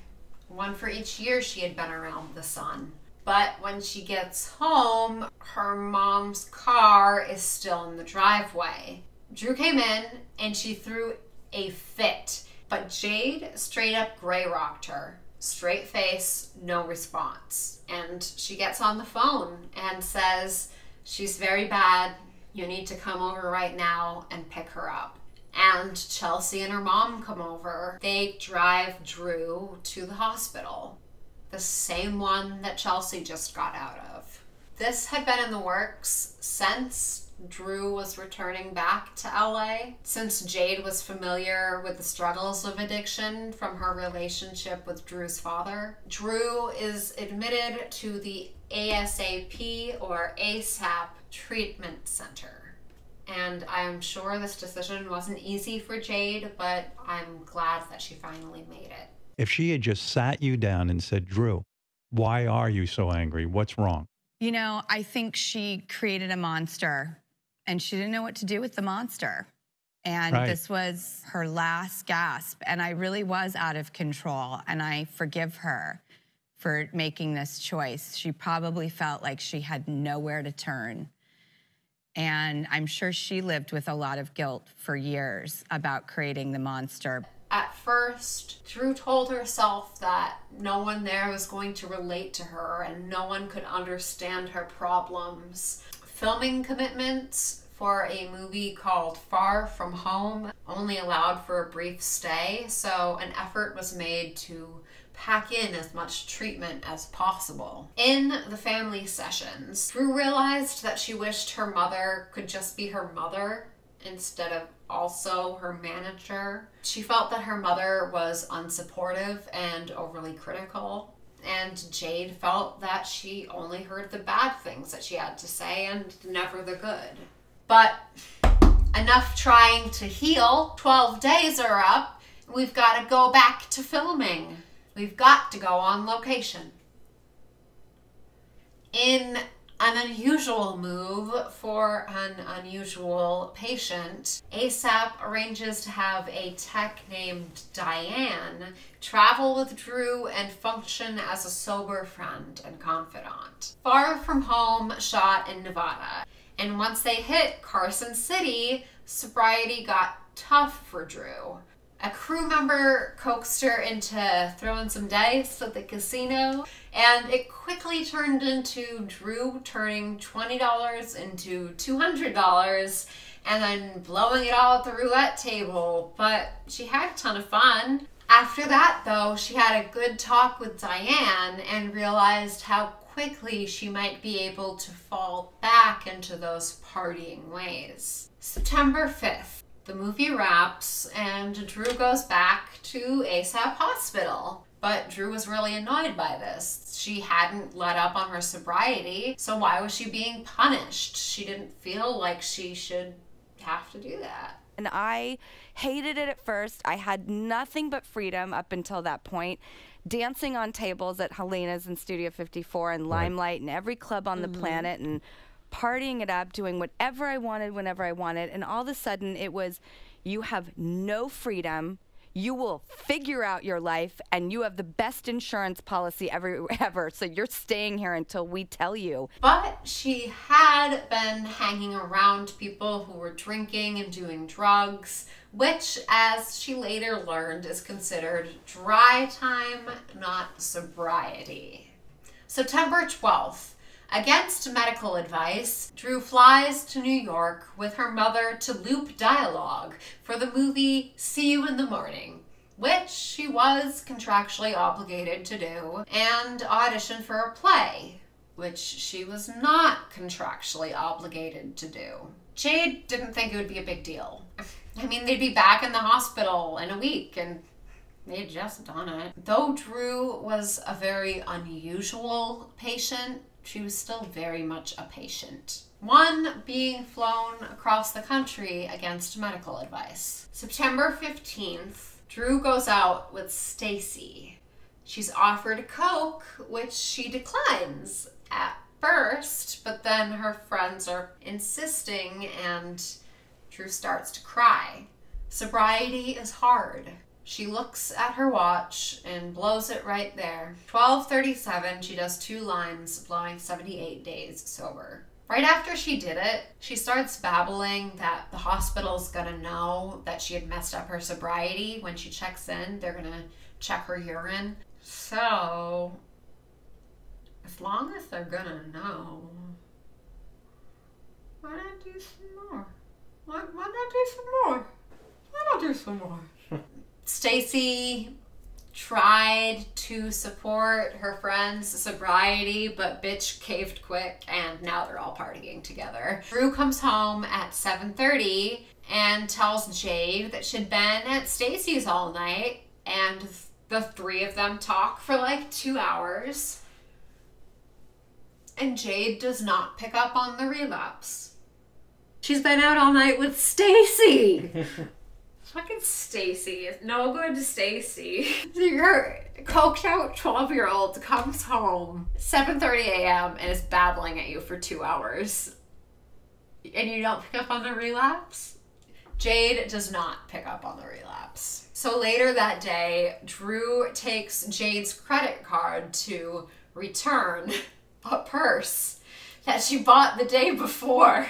one for each year she had been around the sun. But when she gets home, her mom's car is still in the driveway. Drew came in and she threw a fit, but Jade straight up gray rocked her. Straight face, no response. And she gets on the phone and says, she's very bad. You need to come over right now and pick her up. And Chelsea and her mom come over. They drive Drew to the hospital. The same one that Chelsea just got out of. This had been in the works since Drew was returning back to LA, since Jade was familiar with the struggles of addiction from her relationship with Drew's father. Drew is admitted to the ASAP or ASAP treatment center. And I'm sure this decision wasn't easy for Jade, but I'm glad that she finally made it. If she had just sat you down and said, Drew, why are you so angry? What's wrong? You know, I think she created a monster and she didn't know what to do with the monster. And this was her last gasp. And I really was out of control. And I forgive her for making this choice. She probably felt like she had nowhere to turn. And I'm sure she lived with a lot of guilt for years about creating the monster. At first, Drew told herself that no one there was going to relate to her and no one could understand her problems. Filming commitments for a movie called Far From Home only allowed for a brief stay, so an effort was made to pack in as much treatment as possible. In the family sessions, Drew realized that she wished her mother could just be her mother instead of also her manager. She felt that her mother was unsupportive and overly critical. And Jade felt that she only heard the bad things that she had to say and never the good. But enough trying to heal. 12 days are up. We've got to go back to filming. We've got to go on location. In an unusual move for an unusual patient, ASAP arranges to have a tech named Diane travel with Drew and function as a sober friend and confidant. Far From Home shot in Nevada, and once they hit Carson City, sobriety got tough for Drew. A crew member coaxed her into throwing some dice at the casino, and it quickly turned into Drew turning $20 into $200 and then blowing it all at the roulette table. But she had a ton of fun. After that, though, she had a good talk with Diane and realized how quickly she might be able to fall back into those partying ways. September 5th. The movie wraps and Drew goes back to ASAP Hospital. But Drew was really annoyed by this. She hadn't let up on her sobriety, so why was she being punished? She didn't feel like she should have to do that. And I hated it at first. I had nothing but freedom up until that point. Dancing on tables at Helena's and Studio 54 and Limelight and every club on the planet and partying it up, doing whatever I wanted whenever I wanted, and all of a sudden it was, you have no freedom, you will figure out your life, and you have the best insurance policy ever, so you're staying here until we tell you. But she had been hanging around people who were drinking and doing drugs, which, as she later learned, is considered dry time, not sobriety. September 12th. Against medical advice, Drew flies to New York with her mother to loop dialogue for the movie See You in the Morning, which she was contractually obligated to do, and audition for a play, which she was not contractually obligated to do. Jade didn't think it would be a big deal. I mean, they'd be back in the hospital in a week, and they'd just done it. Though Drew was a very unusual patient, she was still very much a patient. One being flown across the country against medical advice. September 15th, Drew goes out with Stacy. She's offered Coke, which she declines at first, but then her friends are insisting and Drew starts to cry. Sobriety is hard. She looks at her watch and blows it right there. 12:37, she does 2 lines, blowing 78 days sober. Right after she did it, she starts babbling that the hospital's gonna know that she had messed up her sobriety. When she checks in, they're gonna check her urine. So, as long as they're gonna know, why not do some more? Why not do some more? Why not do some more? Stacy tried to support her friend's sobriety, but bitch caved quick, and now they're all partying together. Drew comes home at 7:30 and tells Jade that she'd been at Stacy's all night, and the 3 of them talk for like 2 hours. And Jade does not pick up on the relapse. She's been out all night with Stacy. Fucking Stacy. No good to Stacy. Your coked out 12-year-old comes home 7:30 a.m. and is babbling at you for 2 hours. And you don't pick up on the relapse? Jade does not pick up on the relapse. So later that day, Drew takes Jade's credit card to return a purse that she bought the day before.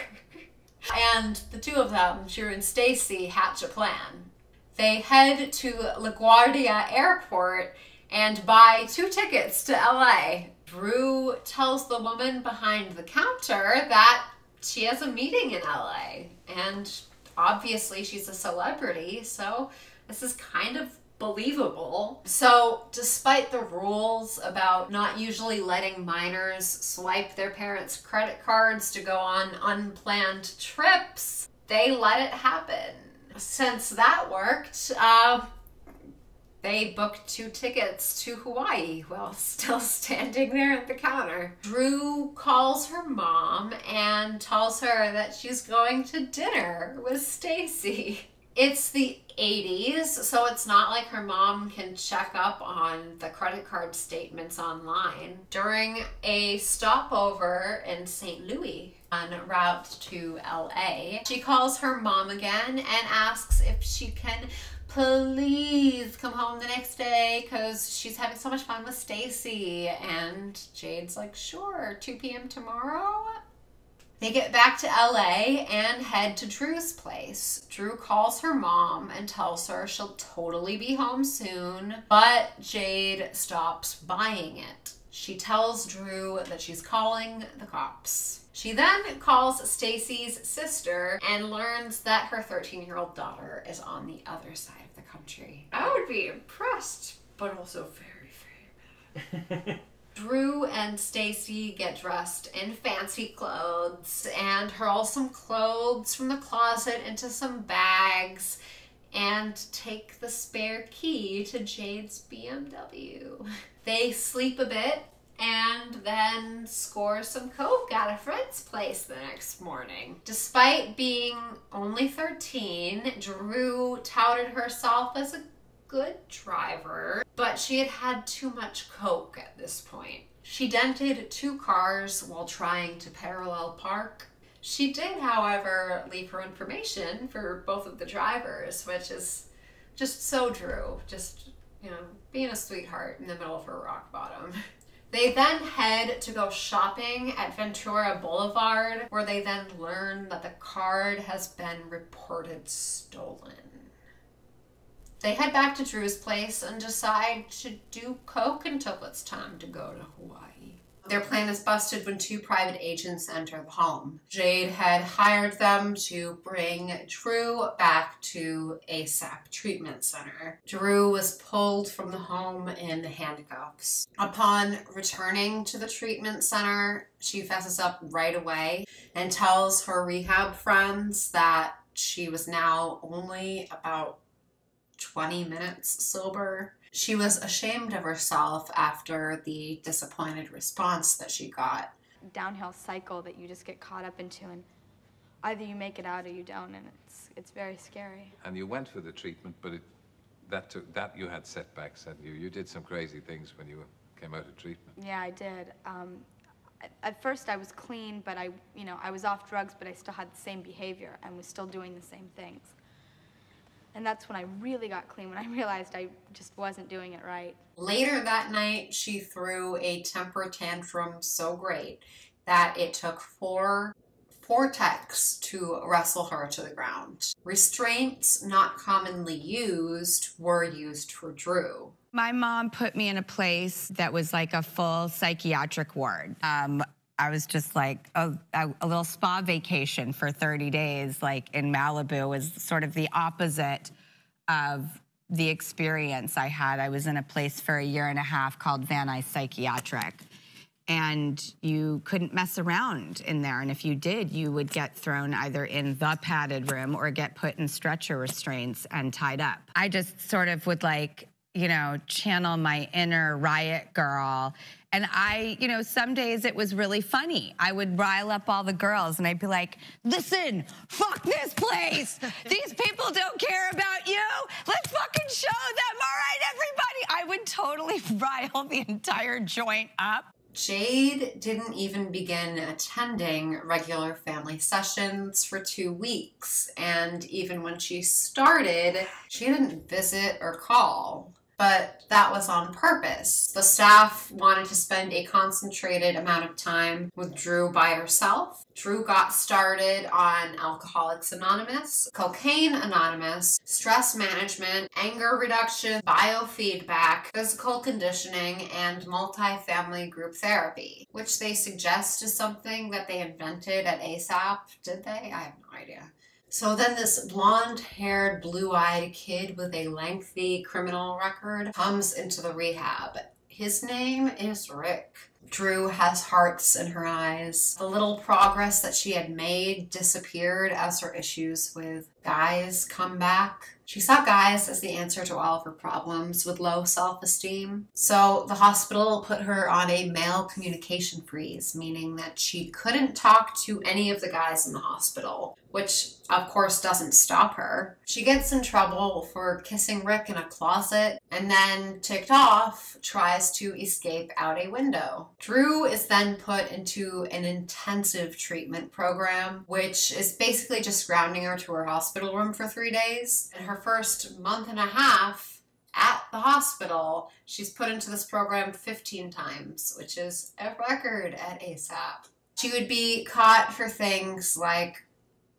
And the 2 of them, Drew and Stacy, hatch a plan. They head to LaGuardia Airport and buy 2 tickets to LA. Drew tells the woman behind the counter that she has a meeting in LA. And obviously she's a celebrity, so this is kind of believable. So despite the rules about not usually letting minors swipe their parents' credit cards to go on unplanned trips, they let it happen. Since that worked, they booked 2 tickets to Hawaii while still standing there at the counter. Drew calls her mom and tells her that she's going to dinner with Stacy. It's the 80s, so it's not like her mom can check up on the credit card statements online. During a stopover in St. Louis en route to LA, she calls her mom again and asks if she can please come home the next day because she's having so much fun with Stacy. And Jade's like, sure, 2 p.m. tomorrow? They get back to LA and head to Drew's place. Drew calls her mom and tells her she'll totally be home soon, but Jade stops buying it. She tells Drew that she's calling the cops. She then calls Stacy's sister and learns that her 13-year-old daughter is on the other side of the country. I would be impressed, but also very, very mad. Drew and Stacy get dressed in fancy clothes and hurl some clothes from the closet into some bags and take the spare key to Jade's BMW. They sleep a bit and then score some coke at a friend's place the next morning. Despite being only 13, Drew touted herself as a good driver, but she had had too much coke at this point. She dented 2 cars while trying to parallel park. She did, however, leave her information for both of the drivers, which is just so Drew. Just, you know, being a sweetheart in the middle of her rock bottom. They then head to go shopping at Ventura Boulevard, where they then learn that the card has been reported stolen. They head back to Drew's place and decide to do coke until it's time to go to Hawaii. Their plan is busted when 2 private agents enter the home. Jade had hired them to bring Drew back to ASAP Treatment Center. Drew was pulled from the home in handcuffs. Upon returning to the treatment center, she fesses up right away and tells her rehab friends that she was now only about 20 minutes sober. She was ashamed of herself after the disappointed response that she got. Downhill cycle that you just get caught up into, and either you make it out or you don't, and it's very scary. And you went for the treatment, but that you had setbacks, and you did some crazy things when you came out of treatment. Yeah, I did. At first I was clean, but I was off drugs, but I still had the same behavior and was still doing the same things. And that's when I really got clean, when I realized I just wasn't doing it right. Later that night, she threw a temper tantrum so great that it took four techs to wrestle her to the ground. Restraints not commonly used were used for Drew. My mom put me in a place that was like a full psychiatric ward. I was just like a little spa vacation for 30 days, like in Malibu, was sort of the opposite of the experience I had. I was in a place for 1.5 years called Van Nuys Psychiatric. And you couldn't mess around in there. And if you did, you would get thrown either in the padded room or get put in stretcher restraints and tied up. I just sort of would channel my inner riot girl. And some days it was really funny. I would rile up all the girls and I'd be like, listen, fuck this place. These people don't care about you. Let's fucking show them, all right, everybody. I would totally rile the entire joint up. Jade didn't even begin attending regular family sessions for 2 weeks. And even when she started, she didn't visit or call. But that was on purpose. The staff wanted to spend a concentrated amount of time with Drew by herself. Drew got started on Alcoholics Anonymous, Cocaine Anonymous, stress management, anger reduction, biofeedback, physical conditioning, and multifamily group therapy, which they suggest is something that they invented at ASAP. Did they? I have no idea. So then this blonde-haired, blue-eyed kid with a lengthy criminal record comes into the rehab. His name is Rick. Drew has hearts in her eyes. The little progress that she had made disappeared as her issues with guys come back. She saw guys as the answer to all of her problems with low self-esteem. So the hospital put her on a male communication freeze, meaning that she couldn't talk to any of the guys in the hospital, which of course doesn't stop her. She gets in trouble for kissing Rick in a closet and then, ticked off, tries to escape out a window. Drew is then put into an intensive treatment program, which is basically just grounding her to her hospital room for 3 days. In her first 1.5 months at the hospital, she's put into this program 15 times, which is a record at ASAP. She would be caught for things like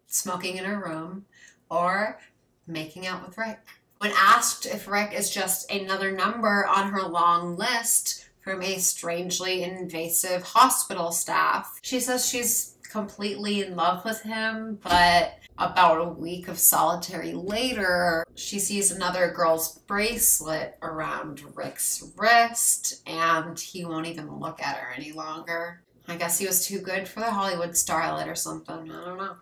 smoking in her room or making out with Rick. When asked if Rick is just another number on her long list from a strangely invasive hospital staff, she says she's completely in love with him, but about a week of solitary later, she sees another girl's bracelet around Rick's wrist, and he won't even look at her any longer. I guess he was too good for the Hollywood starlet or something. I don't know.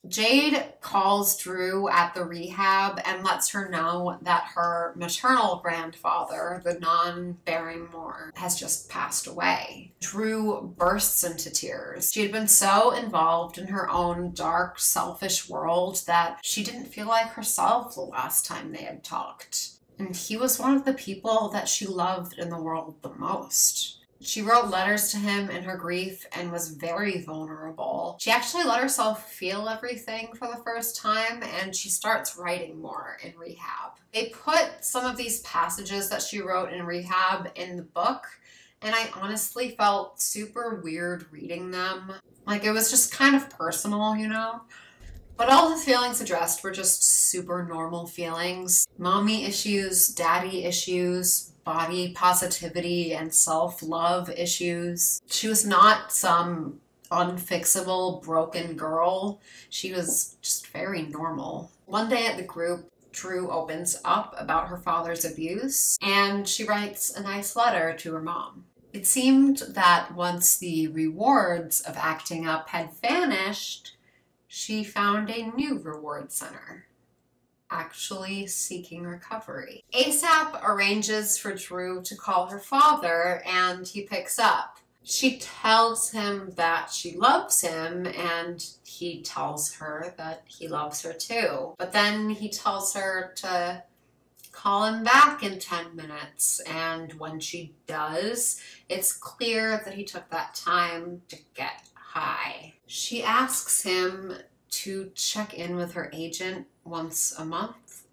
Jade calls Drew at the rehab and lets her know that her maternal grandfather, the non-Barrymore, has just passed away. Drew bursts into tears. She had been so involved in her own dark, selfish world that she didn't feel like herself the last time they had talked. And he was one of the people that she loved in the world the most. She wrote letters to him in her grief and was very vulnerable. She actually let herself feel everything for the first time, and she starts writing more in rehab. They put some of these passages that she wrote in rehab in the book, and I honestly felt super weird reading them. Like, it was just kind of personal, you know? But all the feelings addressed were just super normal feelings. Mommy issues, daddy issues, body positivity and self-love issues. She was not some unfixable, broken girl. She was just very normal. One day at the group, Drew opens up about her father's abuse, and she writes a nice letter to her mom. It seemed that once the rewards of acting up had vanished, she found a new reward center. Actually seeking recovery. ASAP arranges for Drew to call her father, and he picks up. She tells him that she loves him, and he tells her that he loves her too. But then he tells her to call him back in 10 minutes, and when she does, it's clear that he took that time to get high. She asks him to check in with her agent once a month,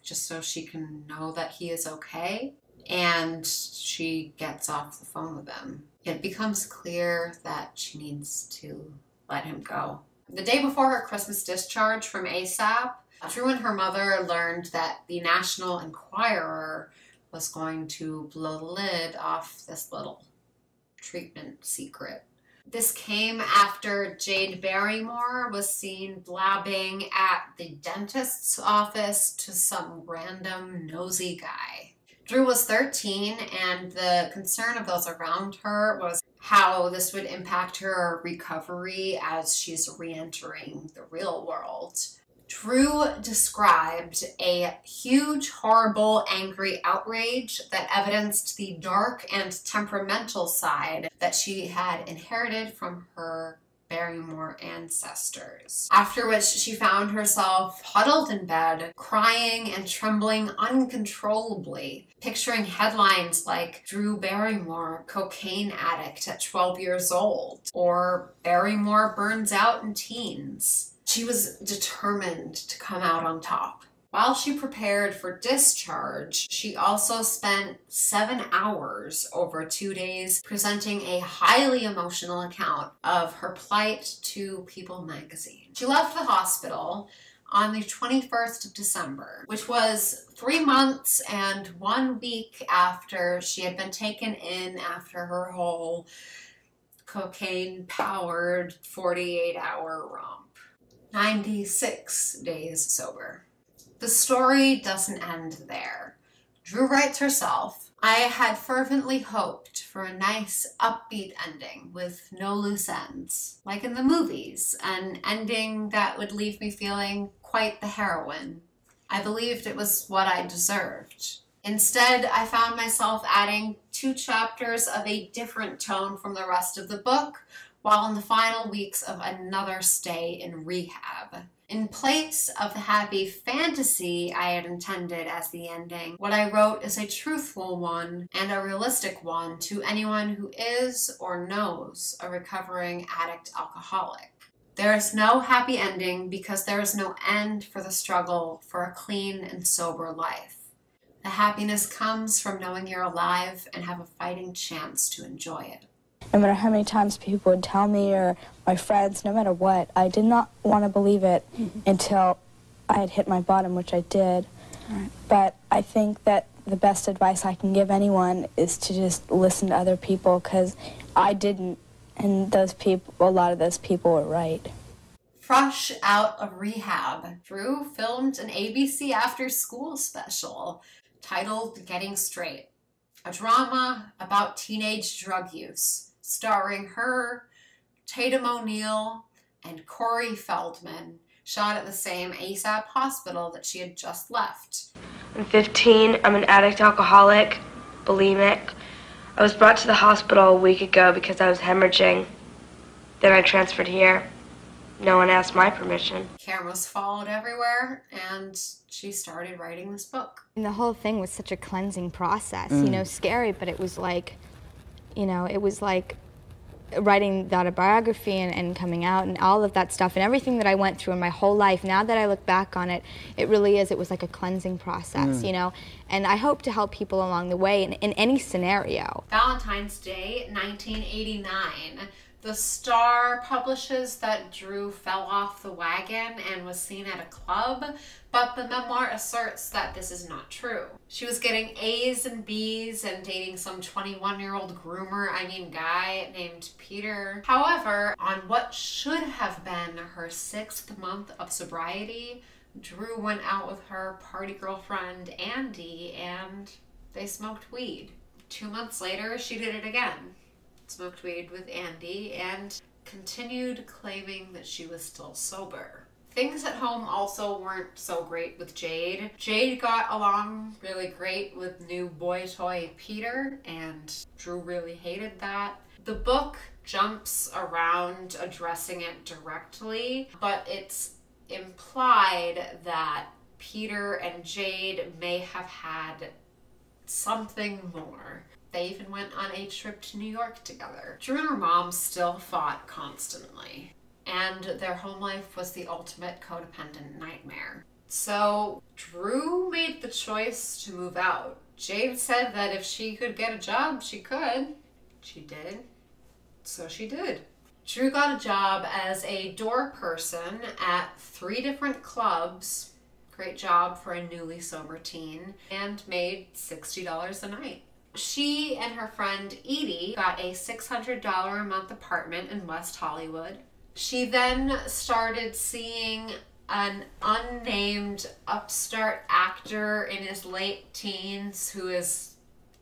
just so she can know that he is okay, and she gets off the phone with him. It becomes clear that she needs to let him go. The day before her Christmas discharge from ASAP, Drew and her mother learned that the National Enquirer was going to blow the lid off this little treatment secret. This came after Jade Barrymore was seen blabbing at the dentist's office to some random nosy guy. Drew was 13, and the concern of those around her was how this would impact her recovery as she's re-entering the real world. Drew described a huge, horrible, angry outrage that evidenced the dark and temperamental side that she had inherited from her Barrymore ancestors. After which she found herself huddled in bed, crying and trembling uncontrollably, picturing headlines like Drew Barrymore, cocaine addict at 12 years old, or Barrymore burns out in teens. She was determined to come out on top. While she prepared for discharge, she also spent 7 hours over 2 days presenting a highly emotional account of her plight to People magazine. She left the hospital on the 21st of December, which was 3 months and 1 week after she had been taken in after her whole cocaine-powered 48-hour romp. 96 days sober. The story doesn't end there. Drew writes herself, "I had fervently hoped for a nice, upbeat ending with no loose ends, like in the movies, an ending that would leave me feeling quite the heroine. I believed it was what I deserved. Instead, I found myself adding 2 chapters of a different tone from the rest of the book, while in the final weeks of another stay in rehab. In place of the happy fantasy I had intended as the ending, what I wrote is a truthful one and a realistic one to anyone who is or knows a recovering addict alcoholic. There is no happy ending because there is no end for the struggle for a clean and sober life. The happiness comes from knowing you're alive and have a fighting chance to enjoy it." No matter how many times people would tell me, or my friends, no matter what, I did not want to believe it until I had hit my bottom, which I did. Right. But I think that the best advice I can give anyone is to just listen to other people, because I didn't, and those people, a lot of those people were right. Fresh out of rehab, Drew filmed an ABC after-school special titled Getting Straight, a drama about teenage drug use, starring her, Tatum O'Neal, and Corey Feldman, shot at the same ASAP hospital that she had just left. I'm 15, I'm an addict, alcoholic, bulimic. I was brought to the hospital a week ago because I was hemorrhaging. Then I transferred here. No one asked my permission. Cameras followed everywhere, and she started writing this book. And the whole thing was such a cleansing process, you know, scary, but it was like, you know, it was like writing the autobiography and coming out and all of that stuff and everything that I went through in my whole life. Now that I look back on it, it really is, it was like a cleansing process, you know, and I hope to help people along the way in any scenario. Valentine's Day, 1989. The Star publishes that Drew fell off the wagon and was seen at a club, but the memoir asserts that this is not true. She was getting A's and B's and dating some 21-year-old guy named Peter. However, on what should have been her 6th month of sobriety, Drew went out with her party girlfriend Andy and they smoked weed. 2 months later, she did it again. Smoked weed with Andy and continued claiming that she was still sober. Things at home also weren't so great with Jade. Jade got along really great with new boy toy Peter, and Drew really hated that. The book jumps around addressing it directly, but it's implied that Peter and Jade may have had something more. They even went on a trip to New York together. Drew and her mom still fought constantly, and their home life was the ultimate codependent nightmare. So Drew made the choice to move out. Jade said that if she could get a job, she could. She did. So she did. Drew got a job as a door person at 3 different clubs. Great job for a newly sober teen, and made $60 a night. She and her friend Edie got a $600 a month apartment in West Hollywood. She then started seeing an unnamed upstart actor in his late teens who is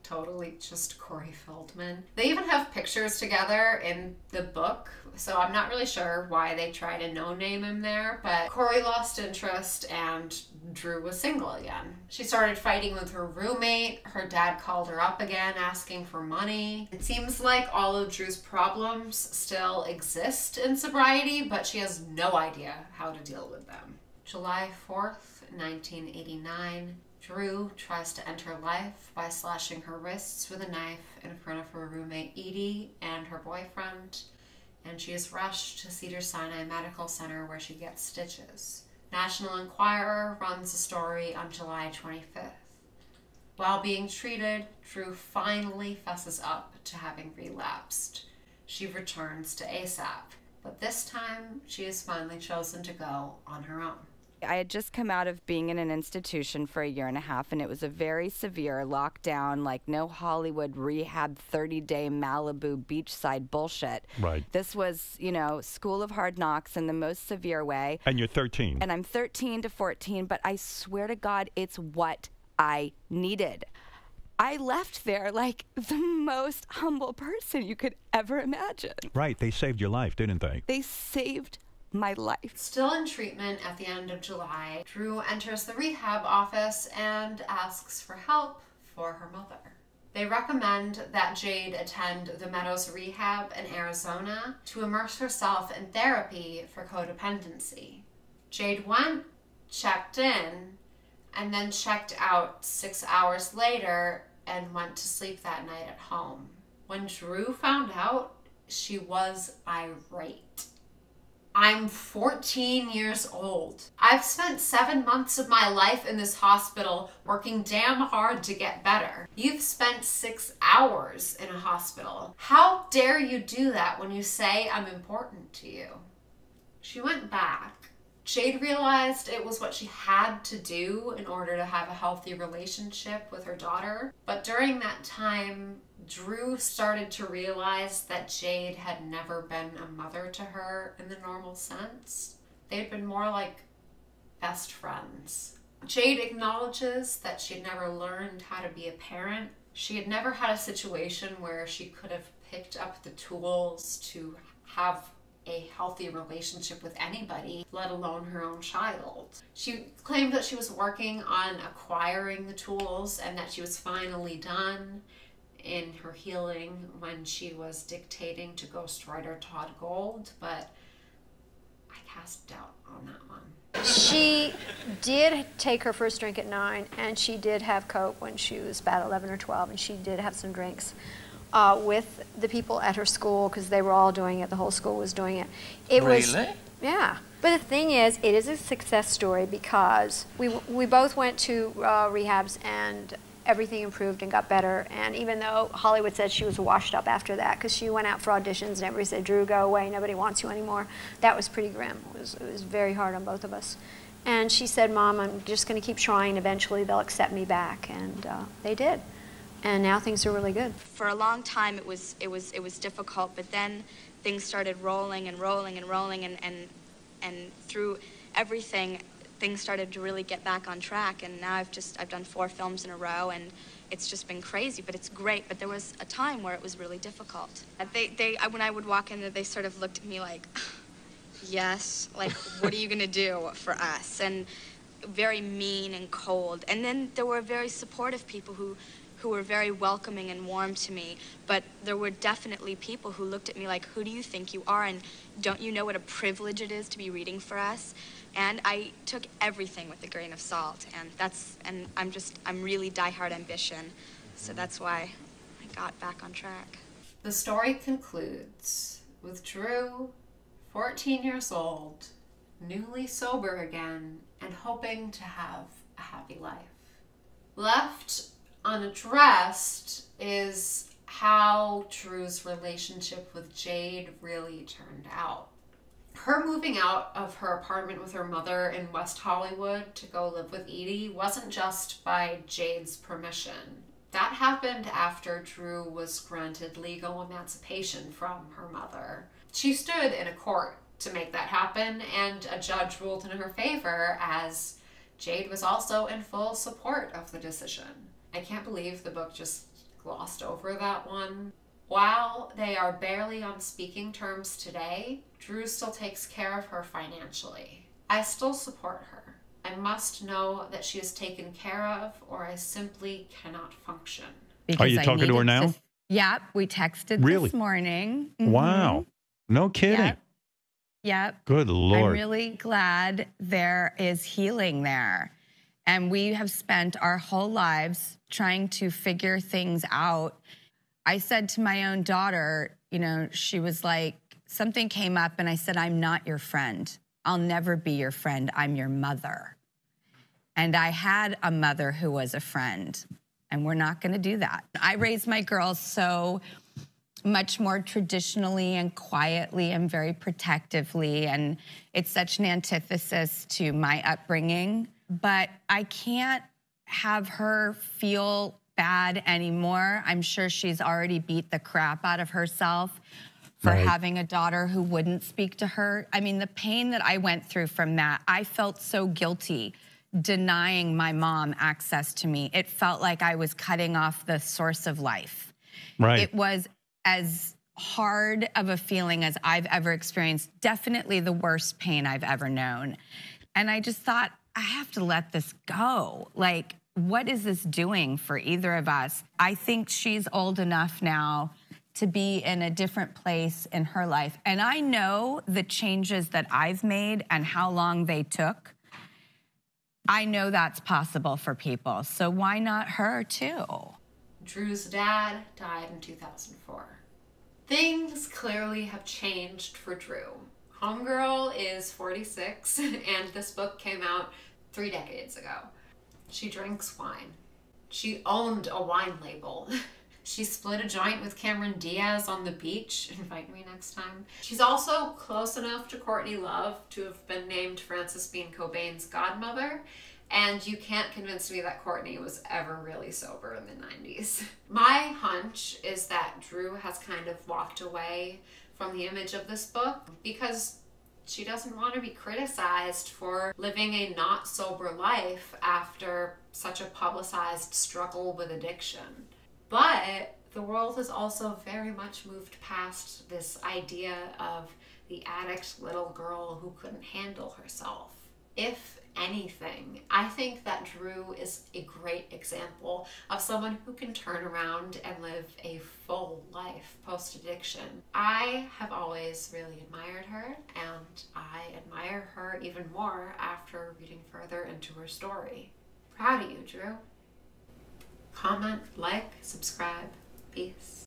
totally just Corey Feldman. They even have pictures together in the book, so I'm not really sure why they try to no-name him there, but Corey lost interest and Drew was single again. She started fighting with her roommate. Her dad called her up again asking for money. It seems like all of Drew's problems still exist in sobriety, but she has no idea how to deal with them. July 4th, 1989. Drew tries to end her life by slashing her wrists with a knife in front of her roommate Edie and her boyfriend, and she is rushed to Cedars-Sinai Medical Center where she gets stitches. National Enquirer runs a story on July 25th. While being treated, Drew finally fesses up to having relapsed. She returns to ASAP, but this time she has finally chosen to go on her own. I had just come out of being in an institution for 1.5 years, and it was a very severe lockdown, like no Hollywood rehab 30-day Malibu beachside bullshit. Right. This was, you know, School of Hard Knocks in the most severe way. And you're 13. And I'm 13 to 14, but I swear to God, it's what I needed. I left there like the most humble person you could ever imagine. Right. They saved your life, didn't they? They saved my life. Still in treatment at the end of July, Drew enters the rehab office and asks for help for her mother. They recommend that Jade attend the Meadows Rehab in Arizona to immerse herself in therapy for codependency. Jade went, checked in, and then checked out 6 hours later and went to sleep that night at home. When Drew found out, she was irate. I'm 14 years old. I've spent 7 months of my life in this hospital working damn hard to get better. You've spent 6 hours in a hospital. How dare you do that when you say I'm important to you? She went back. Jade realized it was what she had to do in order to have a healthy relationship with her daughter. But during that time, Drew started to realize that Jade had never been a mother to her in the normal sense. They'd been more like best friends. Jade acknowledges that she'd never learned how to be a parent. She had never had a situation where she could have picked up the tools to have a healthy relationship with anybody, let alone her own child. She claimed that she was working on acquiring the tools and that she was finally done in her healing when she was dictating to ghostwriter Todd Gold, but I cast doubt on that one. She did take her first drink at 9, and she did have Coke when she was about 11 or 12, and she did have some drinks with the people at her school, because they were all doing it. The whole school was doing it. Really? Yeah. But the thing is, it is a success story because we both went to rehabs and everything improved and got better. And even though Hollywood said she was washed up after that, because she went out for auditions and everybody said, Drew, go away, nobody wants you anymore. That was pretty grim. It was very hard on both of us. And she said, Mom, I'm just going to keep trying. Eventually they'll accept me back. And they did. And now things are really good. For a long time it was difficult, but then things started rolling and rolling and rolling, and through everything things started to really get back on track, and now I've done 4 films in a row, and it's just been crazy, but it's great. But there was a time where it was really difficult. When I would walk in there, they sort of looked at me like, yes, like, what are you gonna do for us? And very mean and cold. And then there were very supportive people who were very welcoming and warm to me, but there were definitely people who looked at me like, who do you think you are, and don't you know what a privilege it is to be reading for us? And I took everything with a grain of salt, and I'm really diehard ambition, so that's why I got back on track. The story concludes with Drew, 14 years old, newly sober again, and hoping to have a happy life. Left unaddressed is how Drew's relationship with Jade really turned out. Her moving out of her apartment with her mother in West Hollywood to go live with Edie wasn't just by Jade's permission. That happened after Drew was granted legal emancipation from her mother. She stood in a court to make that happen, and a judge ruled in her favor, as Jade was also in full support of the decision. I can't believe the book just glossed over that one. While they are barely on speaking terms today, Drew still takes care of her financially. I still support her. I must know that she is taken care of, or I simply cannot function. Are you talking to her now? Yep, we texted this morning. Wow. No kidding. Yep. Good Lord. I'm really glad there is healing there. And we have spent our whole lives trying to figure things out. I said to my own daughter, you know, she was like, something came up and I said, I'm not your friend. I'll never be your friend. I'm your mother. And I had a mother who was a friend, and we're not going to do that. I raised my girls so much more traditionally and quietly and very protectively, and it's such an antithesis to my upbringing. But I can't have her feel bad anymore. I'm sure she's already beat the crap out of herself for having a daughter who wouldn't speak to her. I mean, the pain that I went through from that, I felt so guilty denying my mom access to me. It felt like I was cutting off the source of life. It was as hard of a feeling as I've ever experienced, definitely the worst pain I've ever known. And I just thought, I have to let this go. Like, what is this doing for either of us? I think she's old enough now to be in a different place in her life. And I know the changes that I've made and how long they took. I know that's possible for people. So why not her too? Drew's dad died in 2004. Things clearly have changed for Drew. Homegirl is 46, and this book came out 3 decades ago. She drinks wine. She owned a wine label. She split a joint with Cameron Diaz on the beach. Invite me next time. She's also close enough to Courtney Love to have been named Frances Bean Cobain's godmother, and you can't convince me that Courtney was ever really sober in the 90s. My hunch is that Drew has kind of walked away from the image of this book because she doesn't want to be criticized for living a not sober life after such a publicized struggle with addiction. But the world has also very much moved past this idea of the addict little girl who couldn't handle herself. If anything, I think that Drew is a great example of someone who can turn around and live a full life post-addiction. I have always really admired her, and I admire her even more after reading further into her story. Proud of you, Drew. Comment, like, subscribe. Peace.